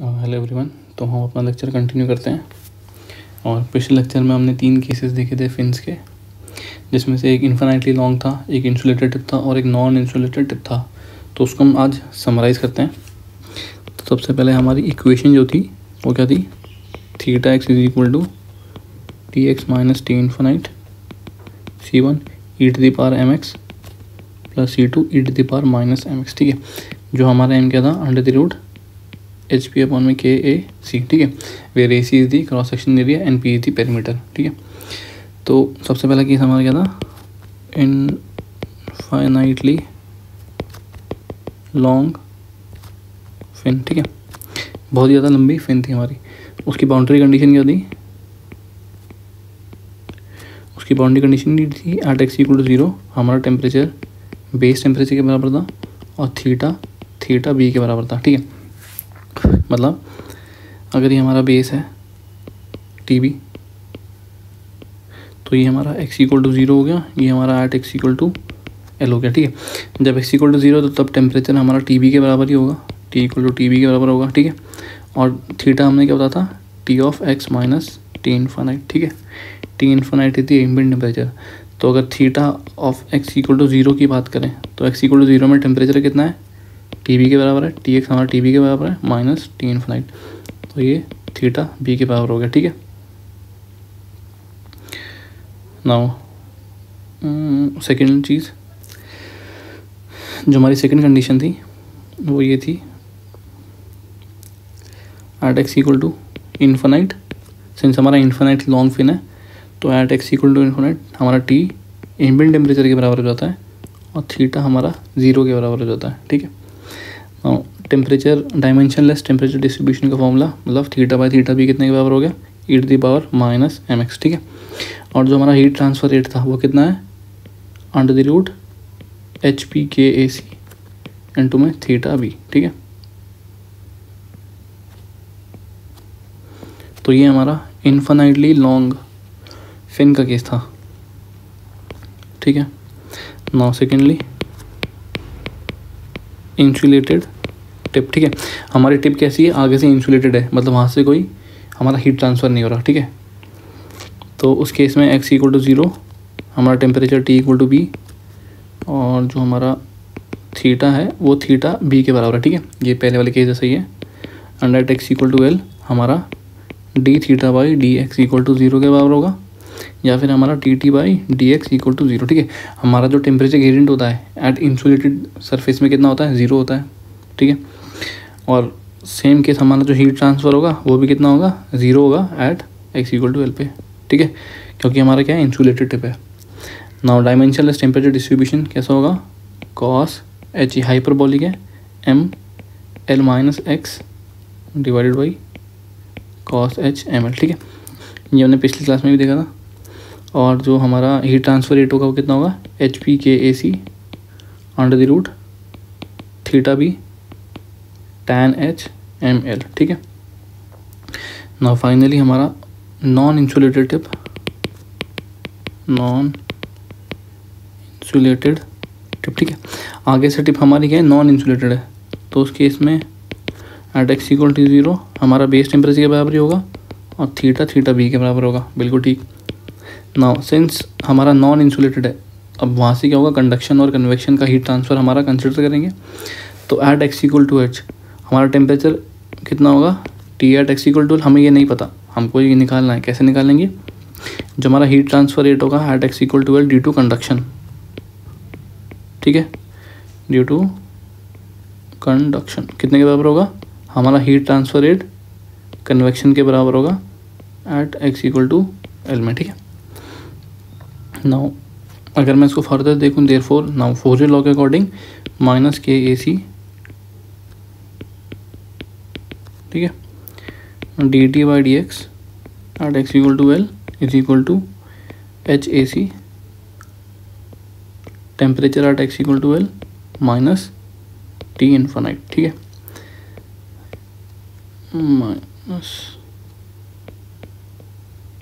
Hello everyone. तो हम अपना लेक्चर कंटिन्यू करते हैं और पिछले लेक्चर में हमने 3 केसेस देखे थे फिन्स के, जिसमें से एक इन्फिनाइटली लॉन्ग था, एक इंसुलेटेड टिप था और एक नॉन इंसुलेटेड टिप था। तो उसको हम आज समराइज़ करते हैं। तो सबसे पहले हमारी इक्वेशन जो थी वो क्या थी, theta x is equal to T x minus T infinite C1 e to the power m x plus C2 e to the power minus m x. ठीक है, जो हमारा एम क्या था, under the root h p upon में के A c. ठीक है, where A c is the cross section area and P is the perimeter. ठीक है, तो सबसे पहला केस हमारा क्या था, इनफाइनाइटली लॉन्ग फिन। ठीक है, बहुत ज़्यादा लंबी फिन थी हमारी। उसकी बाउंड्री कंडीशन क्या थी, उसकी बाउंड्री कंडीशन थी एट एक्स इक्वल टू 0 हमारा टेम्परेचर बेस टेम्परेचर के बराबर था और थीटा बी के बराबर था। ठीक है, मतलब अगर ये हमारा बेस है टी बी, तो ये हमारा एक्स इक्वल टू 0 हो गया, ये हमारा at x equal to L हो गया। ठीक है, जब एक्स इक्वल टू 0 तो तब टेम्परेचर हमारा टी बी के बराबर ही होगा, T equal to T b के बराबर होगा। ठीक है, और थीटा हमने क्या बताया था, T of x minus T infinite. ठीक है, टी इन्फिनाइट थी एम्बिएंट टेम्परेचर। तो अगर theta of x equal to 0 की बात करें तो एक्स इक्वल टू 0 में टेम्परेचर कितना है, टी बी के बराबर है, टी एक्स हमारा टी बी के बराबर है माइनस टी इन्फिनाइट, तो ये थीटा बी के बराबर हो गया। ठीक है, नाउ सेकेंड चीज़ जो हमारी सेकेंड कंडीशन थी वो ये थी, at x equal to infinite, since हमारा इन्फिनाइट लॉन्ग फिन है तो at x equal to infinite हमारा टी एम्बिएंट टेम्परेचर के बराबर हो जाता है और थीटा हमारा 0 के बराबर हो जाता है। ठीक है, टेम्परेचर डायमेंशनलेस टेम्परेचर डिस्ट्रीब्यूशन का फॉर्मूला, मतलब थीटा बाई थीटा भी कितने के बराबर हो गया, e to the power minus m x. ठीक है, और जो हमारा हीट ट्रांसफ़र रेट था वो कितना है, under the root h P के ए सी इंटू में थीटा बी। ठीक है, तो ये हमारा इन्फिनाइटली लॉन्ग फिन का केस था। ठीक है, नाउ सेकेंडली इंसुलेटेड टिप। ठीक है, हमारी टिप कैसी है, आगे से इंसुलेटेड है, मतलब वहाँ से कोई हमारा हीट ट्रांसफ़र नहीं हो रहा। ठीक है, तो उस केस में एक्स इक्वल टू 0 हमारा temperature T equal to b और जो हमारा थीटा है वो थीटा बी के बराबर है। ठीक है, ये पहले वाले केस जैसा ही है। Under x equal to L हमारा d theta by d x equal to 0 के बराबर होगा, या फिर हमारा T T by d x equal to 0। ठीक है, हमारा जो टेम्परेचर ग्रेडियंट होता है एट इंसुलेटेड सरफेस में कितना होता है, 0 होता है। ठीक है, और सेम केस हमारा जो हीट ट्रांसफ़र होगा वो भी कितना होगा, 0 होगा at x equal to L पे। ठीक है, क्योंकि हमारा क्या है, इंसुलेटेड टिप है। नाउ डायमेंशनलेस टेम्परेचर डिस्ट्रीब्यूशन कैसा होगा, कॉस एच ई हाइपरबोलिक है m L minus x divided by cos h m L. ठीक है, ये हमने पिछली क्लास में भी देखा था। और जो हमारा हीट ट्रांसफ़र रेट होगा वो कितना होगा, एच पी के A c under the root theta b tan h m L. ठीक है, नाउ फाइनली हमारा non insulated tip, non insulated tip. ठीक है, आगे से टिप हमारी क्या है, नॉन इंसुलेटेड है, तो उस केस में एट एक्स इक्वल टू 0 हमारा बेस टेम्परेचर के बराबर ही होगा और थीटा बी के बराबर होगा। बिल्कुल ठीक। नाउ सिंस हमारा नॉन इंसुलेटेड है, अब वहाँ से क्या होगा, कंडक्शन और कन्वेक्शन का हीट ट्रांसफ़र हमारा कंसिडर करेंगे। तो at x equal to h हमारा टेम्परेचर कितना होगा, T at x equal to, हमें ये नहीं पता, हमको ये निकालना है। कैसे निकालेंगे, जो हमारा हीट ट्रांसफ़र रेट होगा at x equal to L due to conduction. ठीक है, ड्यू टू कंडक्शन कितने के बराबर होगा, हमारा हीट ट्रांसफ़र रेट कन्वेक्शन के बराबर होगा at x equal to L में। ठीक है, नाउ अगर मैं इसको फर्दर देखूँ, देयरफॉर नाउ फोरियर लॉ के according minus k A c, ठीक है, d T by d x at x equal to L is equal to h A c temperature at x equal to L minus T infinite. ठीक है, minus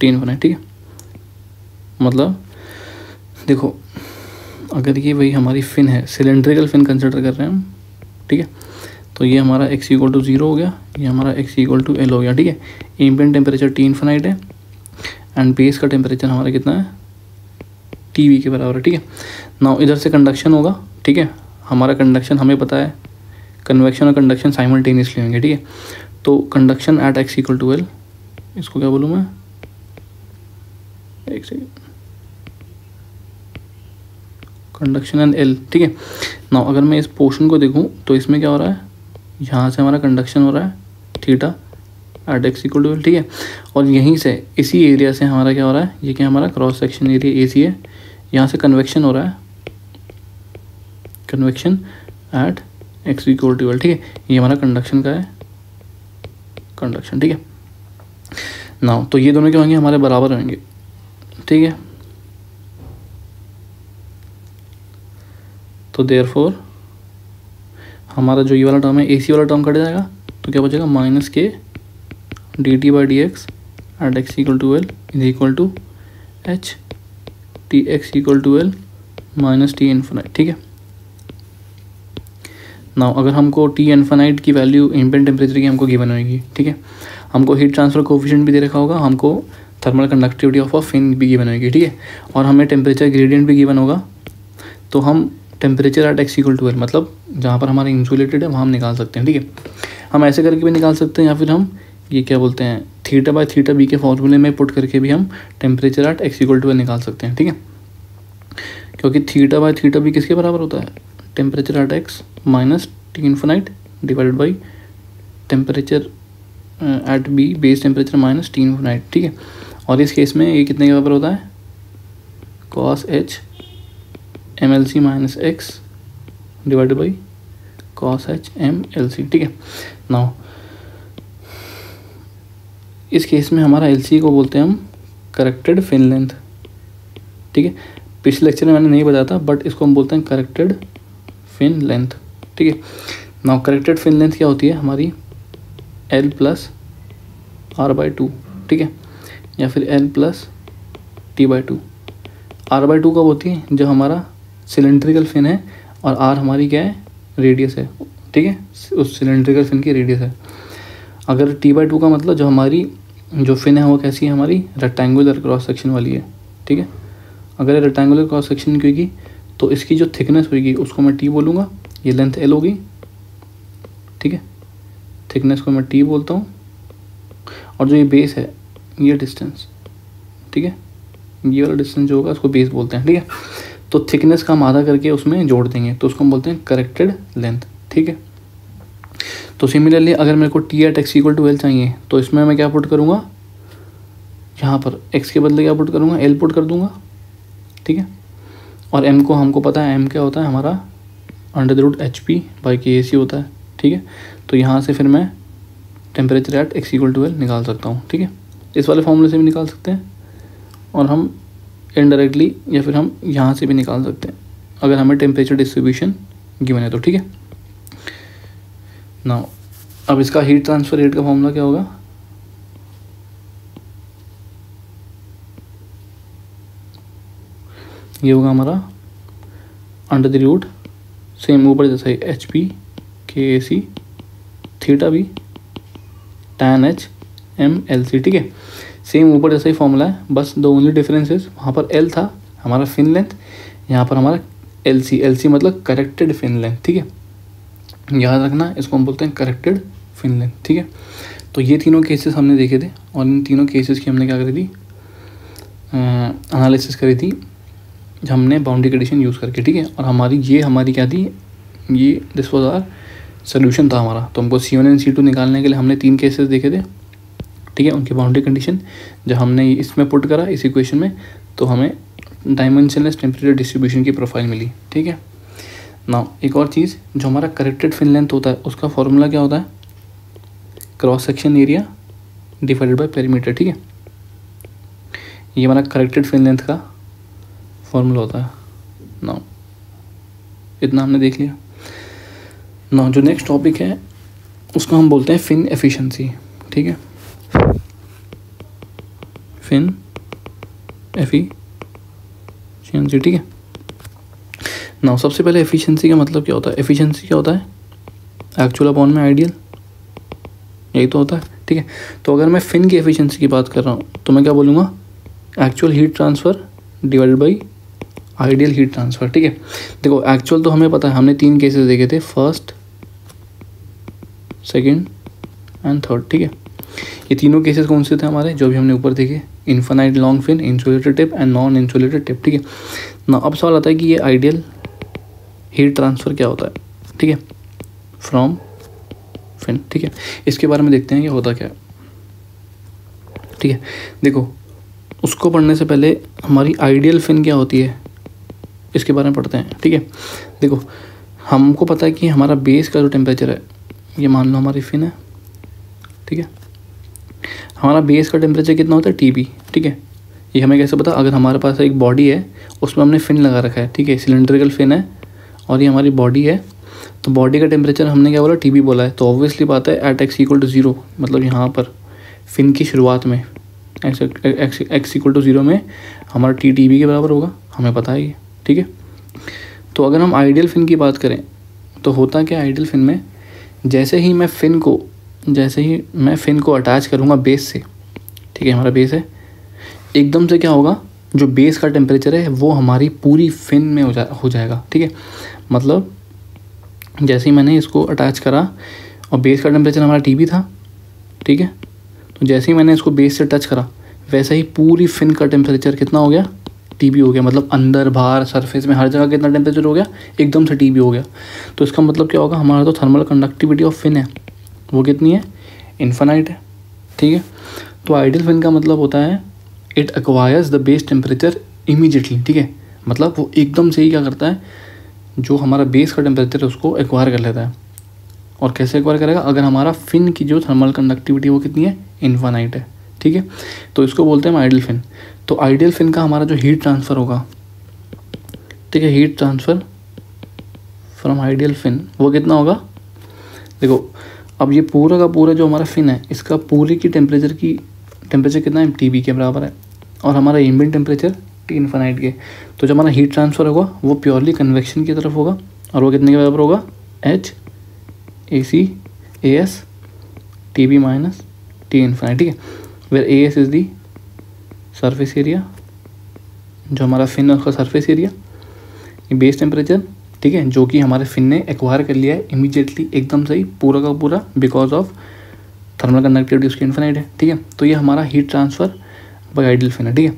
T infinite. ठीक है, मतलब देखो अगर ये वही हमारी फिन है, सिलेंड्रिकल फिन कंसिडर कर रहे हैं हम। ठीक है, तो ये हमारा x इक्वल टू 0 हो गया, ये हमारा x इक्वल टू L हो गया, ठीक है। एम्बिएंट टेम्परेचर T इन्फिनाइट है एंड बेस का टेम्परेचर हमारा कितना है, TV के बराबर है, ठीक है। नाउ इधर से कंडक्शन होगा, ठीक है। हमारा कंडक्शन हमें पता है, कन्वेक्शन और कंडक्शन साइमल्टेनियसली होंगे, ठीक है। तो conduction at x equal to L, इसको क्या बोलूँ मैं, एक सेकेंड, कंडक्शन एंड L, ठीक है। नाउ अगर मैं इस पोर्शन को देखूँ तो इसमें क्या हो रहा है, यहाँ से हमारा कंडक्शन हो रहा है theta at x equal to L, ठीक है। और यहीं से इसी एरिया से हमारा क्या हो रहा है, ये क्या हमारा क्रॉस सेक्शन एरिया AC है, यहाँ से कन्वेक्शन हो रहा है, convection at x equal to L, ठीक है। ये हमारा कंडक्शन का है, कंडक्शन, ठीक है। नाउ तो ये दोनों क्या होंगे, हमारे बराबर होंगे, ठीक है। तो देयरफॉर हमारा जो ये वाला टर्म है, AC वाला टर्म कट जाएगा, तो क्या बचेगा, माइनस के dt by d x at x equal to L is equal to h T x equal to L minus T infinite, ठीक है। नाउ अगर हमको टी इन्फिनाइट की वैल्यू एम्बिएंट टेम्परेचर की हमको गिवन होगी, ठीक है। हमको हीट ट्रांसफर कोफिशिएंट भी दे रखा होगा, हमको thermal conductivity of a fin भी गिवन होगी, ठीक है। और हमें टेम्परेचर ग्रेडियंट भी गिवन होगा, तो हम temperature at x equal to L मतलब जहाँ पर हमारा इंसुलेटेड है वहाँ हम निकाल सकते हैं, ठीक है। हम ऐसे करके भी निकाल सकते हैं, या फिर हम ये क्या बोलते हैं, थीटा बाई थीटा बी के फॉर्मूले में पुट करके भी हम temperature at x equal to L निकाल सकते हैं, ठीक है। क्योंकि थीटा बाई थीटा बी किसके बराबर होता है, temperature at x minus T infinite divided by temperature at B base temperature minus T infinite, ठीक है। और इस केस में ये कितने के बराबर होता है, cos h MLC minus x divided by cos h MLC, ठीक है। नाउ इस केस में हमारा LC को बोलते हैं हम करेक्टेड फिन लेंथ, ठीक है। पिछले लेक्चर में मैंने नहीं बताया था, बट इसको हम बोलते हैं करेक्टेड फिन लेंथ, ठीक है। नाउ करेक्टेड फिन लेंथ क्या होती है हमारी, L प्लस R बाई 2, ठीक है, या फिर L plus T by 2। R by 2 कब होती है, जब हमारा सिलेंड्रिकल फिन है और R हमारी क्या है, रेडियस है, ठीक है, उस सिलेंड्रिकल फिन की रेडियस है। अगर T बाई 2 का मतलब जो हमारी जो फिन है वो कैसी है, हमारी रेक्टेंगुलर क्रॉस सेक्शन वाली है, ठीक है। अगर ये रेक्टेंगुलर क्रॉस सेक्शन की होगी तो इसकी जो थिकनेस होगी उसको मैं T बोलूँगा, ये लेंथ L होगी, ठीक है। थिकनेस को मैं T बोलता हूँ, और जो ये बेस है ये डिस्टेंस, ठीक है, ये वाला डिस्टेंस जो होगा उसको बेस बोलते हैं, ठीक है। तो थिकनेस का हम आधा करके उसमें जोड़ देंगे, तो उसको हम बोलते हैं करेक्टेड लेंथ, ठीक है। तो सिमिलरली अगर मेरे को T at x equal to L चाहिए, तो इसमें मैं क्या पुट करूँगा, यहाँ पर x के बदले क्या पुट करूँगा, L पुट कर दूँगा, ठीक है। और m को हमको पता है, m क्या होता है हमारा under the root HP by KAC होता है, ठीक है। तो यहाँ से फिर मैं temperature at x equal to L निकाल सकता हूँ, ठीक है। इस वाले फॉर्मूले से भी निकाल सकते हैं, और हम इनडायरेक्टली या फिर हम यहाँ से भी निकाल सकते हैं अगर हमें टेम्परेचर डिस्ट्रीब्यूशन गिवन है तो, ठीक है। नाउ अब इसका हीट ट्रांसफर रेट का फॉर्मूला क्या होगा, ये होगा हमारा अंडर द रूट सेम ऊपर जैसा ही HP KAC थीटा भी tan H MLC, ठीक है। सेम ऊपर जैसा ही फॉर्मूला है, बस द ओनली डिफरेंसेस वहाँ पर L था हमारा फिन लेंथ, यहाँ पर हमारा LC मतलब करेक्टेड फिन लेंथ, ठीक है। याद रखना इसको हम बोलते हैं करेक्टेड फिन लेंथ, ठीक है। तो ये तीनों केसेस हमने देखे थे, और इन तीनों केसेस की हमने क्या करी थी, एनालिसिस करी थी हमने बाउंड्री कंडीशन यूज़ करके, ठीक है। और हमारी क्या थी, ये दिस वाज आवर सोल्यूशन था हमारा। तो हमको C1 एंड C2 निकालने के लिए हमने 3 केसेस देखे थे, ठीक है। उनकी बाउंड्री कंडीशन जब हमने इसमें पुट करा इस इक्वेशन में, तो हमें डायमेंशनलेस टेम्परेचर डिस्ट्रीब्यूशन की प्रोफाइल मिली, ठीक है। नाउ एक और चीज़, जो हमारा करेक्टेड फिन लेंथ होता है उसका फॉर्मूला क्या होता है, cross section area divided by perimeter, ठीक है। ये हमारा करेक्टेड फिन लेंथ का फॉर्मूला होता है। नाउ इतना हमने देख लिया। नाउ जो नेक्स्ट टॉपिक है उसको हम बोलते हैं फिन एफिशिएंसी, ठीक है। फिन एफिशिएंसी, ठीक है। नाउ सबसे पहले एफिशिएंसी का मतलब क्या होता है, एफिशिएंसी क्या होता है, एक्चुअल अपॉन में आइडियल, यही तो होता है, ठीक है। तो अगर मैं फिन की एफिशिएंसी की बात कर रहा हूँ तो मैं क्या बोलूँगा, actual heat transfer divided by ideal heat transfer, ठीक है। देखो एक्चुअल तो हमें पता है, हमने 3 केसेस देखे थे, फर्स्ट, सेकंड एंड थर्ड, ठीक है। ये तीनों केसेस कौन से थे हमारे, जो भी हमने ऊपर देखे, infinite long fin, insulated tip and non insulated tip, ठीक है ना। अब सवाल आता है कि ये आइडियल हीट ट्रांसफ़र क्या होता है, ठीक है, फ्रॉम फिन, ठीक है। इसके बारे में देखते हैं कि होता क्या है, ठीक है। देखो उसको पढ़ने से पहले हमारी आइडियल फिन क्या होती है इसके बारे में पढ़ते हैं, ठीक है। देखो हमको पता है कि हमारा बेस का जो टेम्परेचर है, ये मान लो हमारी फिन है, ठीक है। हमारा बेस का टेम्परेचर कितना होता है, TB, ठीक है। ये हमें कैसे पता, अगर हमारे पास एक बॉडी है उसमें हमने फिन लगा रखा है, ठीक है, सिलेंड्रिकल फिन है और ये हमारी बॉडी है, तो बॉडी का टेम्परेचर हमने क्या बोला, TB बोला है। तो ऑब्वियसली बात है एट x=0, मतलब यहाँ पर फिन की शुरुआत में x=0 में हमारा TB के बराबर होगा, हमें पता है ये, ठीक है। तो अगर हम आइडियल फिन की बात करें तो होता क्या, आइडियल फिन में जैसे ही मैं फिन को अटैच करूँगा बेस से, ठीक है, हमारा बेस है, एकदम से क्या होगा, जो बेस का टेम्परेचर है वो हमारी पूरी फिन में हो जाएगा, ठीक है। मतलब जैसे ही मैंने इसको अटैच करा और बेस का टेम्परेचर हमारा TB था, ठीक है, तो जैसे ही मैंने इसको बेस से टच करा वैसे ही पूरी फिन का टेम्परेचर कितना हो गया, TB हो गया। मतलब अंदर बाहर सरफेस में हर जगह कितना टेम्परेचर हो गया, एकदम से TB हो गया। तो इसका मतलब क्या होगा, हमारा तो थर्मल कंडक्टिविटी ऑफ फिन है वो कितनी है, इन्फिनाइट है, ठीक है। तो आइडियल फिन का मतलब होता है it acquires the base temperature immediately, ठीक है। मतलब वो एकदम से ही क्या करता है, जो हमारा बेस का टेम्परेचर है उसको एक्वायर कर लेता है। और कैसे एक्वायर करेगा, अगर हमारा फिन की जो थर्मल कंडक्टिविटी वो कितनी है, इन्फिनाइट है, ठीक है। तो इसको बोलते हैं हम आइडियल फिन। तो आइडियल फिन का हमारा जो हीट ट्रांसफ़र होगा, ठीक है, heat transfer from ideal fin वो कितना होगा। देखो अब ये पूरा का पूरा जो हमारा फिन है इसका पूरे की टेम्परेचर कितना है, TB के बराबर है, और हमारा एम्बिएंट टेम्परेचर T इन्फिनाइट के। तो जो हमारा हीट ट्रांसफ़र होगा वो प्योरली कन्वेक्शन की तरफ होगा, और वो कितने के बराबर होगा, HAC/AS TB minus T infinite, ठीक है। Where AS is the surface area, जो हमारा फिन है उसका सरफेस एरिया, ये बेस टेम्परेचर, ठीक है, जो कि हमारे फिन ने एक्वायर कर लिया है इमीडिएटली, एकदम से ही पूरा का पूरा, बिकॉज ऑफ थर्मल कंडक्टिविटी उसकी इन्फिनाइट है, ठीक है। तो ये हमारा heat transfer by ideal fin है, ठीक है।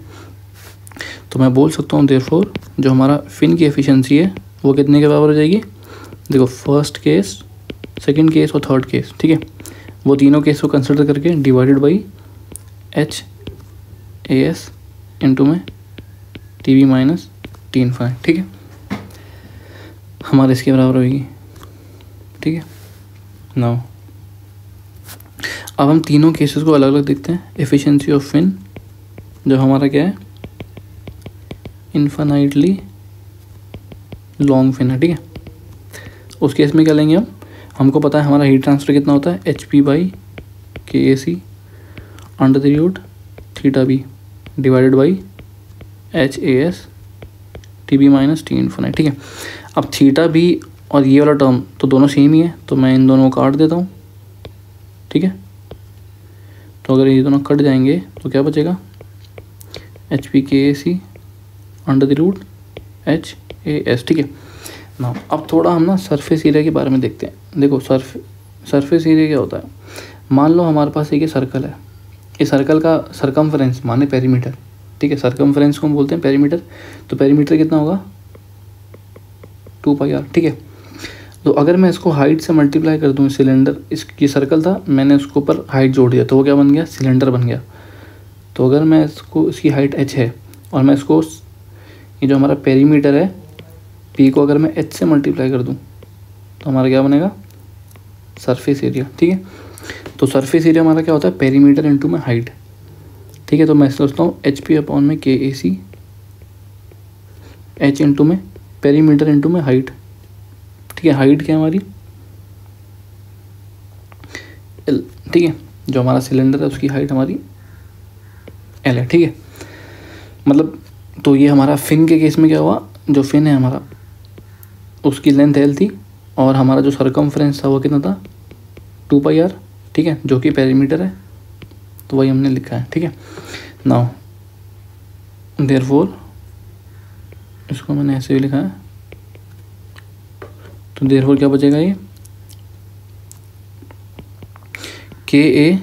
तो मैं बोल सकता हूँ देयरफॉर जो हमारा फिन की एफिशिएंसी है वो कितने के बराबर हो जाएगी। देखो फर्स्ट केस, सेकंड केस और थर्ड केस, ठीक है, वो तीनों केस को कंसिडर करके डिवाइडेड बाई HAS इंटू में TB माइनस T इन्फिनाइट, ठीक है, हमारे इसके बराबर होगी, ठीक है। नाउ अब हम तीनों केसेस को अलग अलग देखते हैं। एफिशिएंसी ऑफ फिन जो हमारा क्या है, इन्फिनाइटली लॉन्ग फिन है, ठीक है। उस केस में क्या लेंगे हम, हमको पता है हमारा हीट ट्रांसफ़र कितना होता है, HP/KAC under the root θB divided by HAS TB minus T infinite, ठीक है। अब θB और ये वाला टर्म तो दोनों सेम ही है, तो मैं इन दोनों को काट देता हूँ, ठीक है। तो अगर ये दोनों कट जाएंगे तो क्या बचेगा, HP/KAC under the root HAS, ठीक है ना। अब थोड़ा हम ना सरफेस एरिया के बारे में देखते हैं। देखो सरफेस एरिया क्या होता है, मान लो हमारे पास एक सर्कल है, इस सर्कल का सरकमफ्रेंस माने पेरीमीटर, ठीक है, सरकमफ्रेंस को हम बोलते हैं पेरीमीटर। तो पेरीमीटर कितना होगा, 2πr, ठीक है। तो अगर मैं इसको हाइट से मल्टीप्लाई कर दूँ, सिलेंडर इसकी सर्कल था, मैंने उसके ऊपर हाइट जोड़ दिया तो वो क्या बन गया, सिलेंडर बन गया। तो अगर मैं इसको, इसकी हाइट h है और मैं इसको, ये जो हमारा पेरीमीटर है P को अगर मैं h से मल्टीप्लाई कर दूँ तो हमारा क्या बनेगा, सरफेस एरिया, ठीक है। तो सरफेस एरिया हमारा क्या होता है, पेरीमीटर इंटू में हाइट, ठीक है। तो मैं सोचता हूँ HP/KAC, h इंटू में पेरीमीटर इंटू में हाइट, ठीक है। हाइट क्या है हमारी L, ठीक है। जो हमारा सिलेंडर है उसकी हाइट हमारी L है, ठीक है। मतलब तो ये हमारा फिन के केस में क्या हुआ, जो फिन है हमारा उसकी लेंथ L थी और हमारा जो सरकमफ्रेंस था वो कितना था 2πr, ठीक है, जो कि पेरीमीटर है, तो वही हमने लिखा है, ठीक है। नाउ देयरफॉर इसको मैंने ऐसे भी लिखा है, तो देयरफॉर क्या बचेगा, ये KAC/HP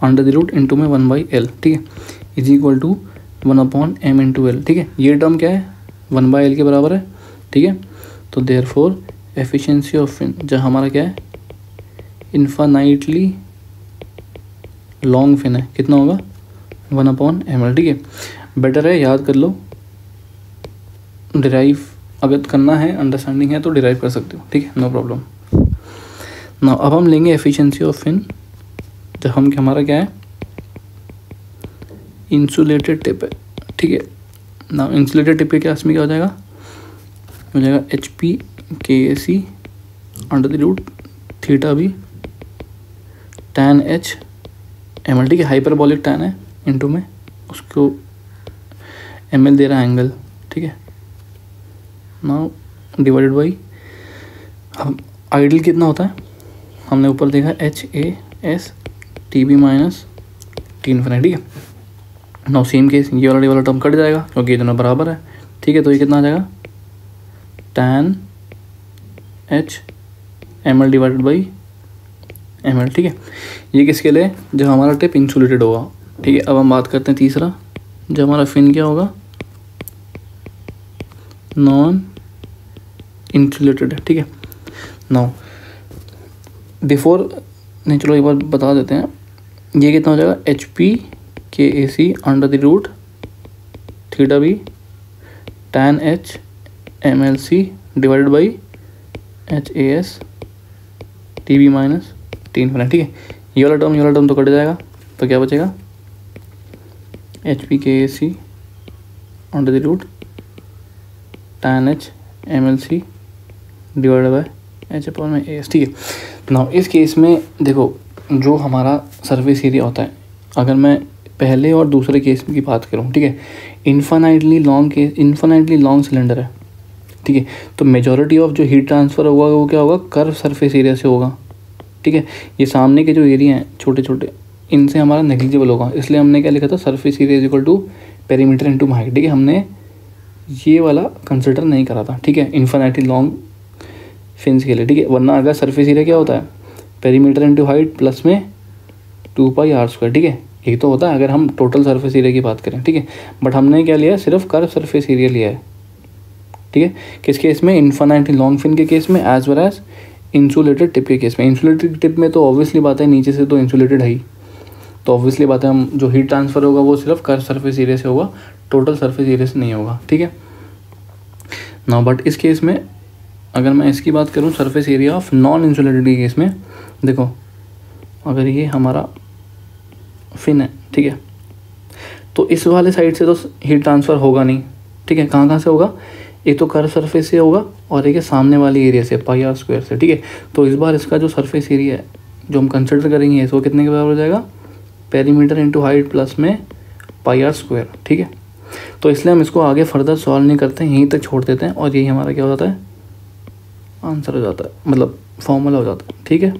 √* में 1/L, ठीक है, इज इक्वल टू 1/m/L, ठीक है। ये टर्म क्या है 1/L के बराबर है, ठीक है। तो देयरफॉर एफिशिएंसी ऑफ फिन, जहाँ हमारा क्या है इन्फानाइटली लॉन्ग फिन है, कितना होगा 1/ml, ठीक है। बेटर है याद कर लो, डिराइव अगर करना है, अंडरस्टैंडिंग है तो डिराइव कर सकते हो, ठीक है, नो प्रॉब्लम। ना अब हम लेंगे एफिशिएंसी ऑफ फिन, जब हम हमारा क्या है इंसुलेटेड टिप है, ठीक है। ना इंसुलेटेड टिप के केस में क्या हो जाएगा HP KAC √θB tan H ml, ठीक है। हाइपरबॉलिक tan है इंटू में उसको ml दे रहा है एंगल, ठीक है। नाउ डिवाइडेड बाई, हम आइडियल कितना होता है हमने ऊपर देखा HAS TB माइनस T∞, ठीक है। नाउ सेम केस, ये वाला टर्म कट जाएगा क्योंकि ये दोनों बराबर है, ठीक है। तो ये कितना आ जाएगा tan H ml divided by ml, ठीक है। ये किसके लिए, जब हमारा टिप इंसुलेटेड होगा, ठीक है। अब हम बात करते हैं तीसरा, जब हमारा फिन क्या होगा नॉन इंसुलेटेड है, ठीक है। नाउ बिफोर नहीं, चलो एक बार बता देते हैं, ये कितना हो जाएगा HP KAC √θB tan H mlc divided by HAS TB minus T∞, ठीक है। ये वाला टर्म तो कट जाएगा, तो क्या बचेगा HP KAC tan H mlc divided by H/AS, ठीक है। नाउ इस केस में देखो, जो हमारा सरफेस एरिया होता है, अगर मैं पहले और दूसरे केस की बात करूं, ठीक है, इन्फानाइटली लॉन्ग सिलेंडर है, ठीक है। तो मेजॉरिटी ऑफ जो हीट ट्रांसफ़र होगा वो क्या होगा कर्व सरफेस एरिया से होगा, ठीक है। ये सामने के जो एरिया हैं छोटे छोटे, इनसे हमारा नेग्लिजिबल होगा, इसलिए हमने क्या लिखा था surface area is equal to perimeter into height, ठीक है। हमने ये वाला कंसिडर नहीं करा था, ठीक है, इन्फानाइटली लॉन्ग फिन्स के लिए, ठीक है। वरना अगर सरफेस एरिया क्या होता है पेरीमीटर इनटू हाइट प्लस में 2πr², ठीक है, ये तो होता है अगर हम टोटल सरफेस एरिया की बात करें, ठीक है। बट हमने क्या लिया है सिर्फ कर्व सरफेस एरिया लिया है, ठीक है। किस केस में इन्फानाइटली लॉन्ग फिन के केस में, as well as insulated tip के केस में। इंसुलेटेड टिप में तो ऑब्वियसली बात है नीचे से तो इंसुलेटेड है ही, तो ऑब्वियसली बात है हम जो हीट ट्रांसफ़र होगा वो सिर्फ कर्व सरफेस एरिया से होगा, टोटल सरफेस एरिया से नहीं होगा, ठीक है। नाउ बट इस केस में अगर मैं इसकी बात करूं surface area of non insulated के केस में, देखो अगर ये हमारा फिन है, ठीक है, तो इस वाले साइड से तो हीट ट्रांसफ़र होगा नहीं, ठीक है। कहाँ से होगा, एक तो कर्व सरफेस से होगा और एक है सामने वाली एरिया से πr² से, ठीक है। तो इस बार इसका जो सरफेस एरिया है जो हम कंसिडर करेंगे इसको कितने के बराबर हो जाएगा पेरीमीटर इनटू हाइट प्लस में πr², ठीक है। तो इसलिए हम इसको आगे फर्दर सॉल्व नहीं करते हैं, यहीं तक छोड़ देते हैं और यही हमारा क्या हो जाता है आंसर हो जाता है, मतलब फॉर्मूला हो जाता है, ठीक है।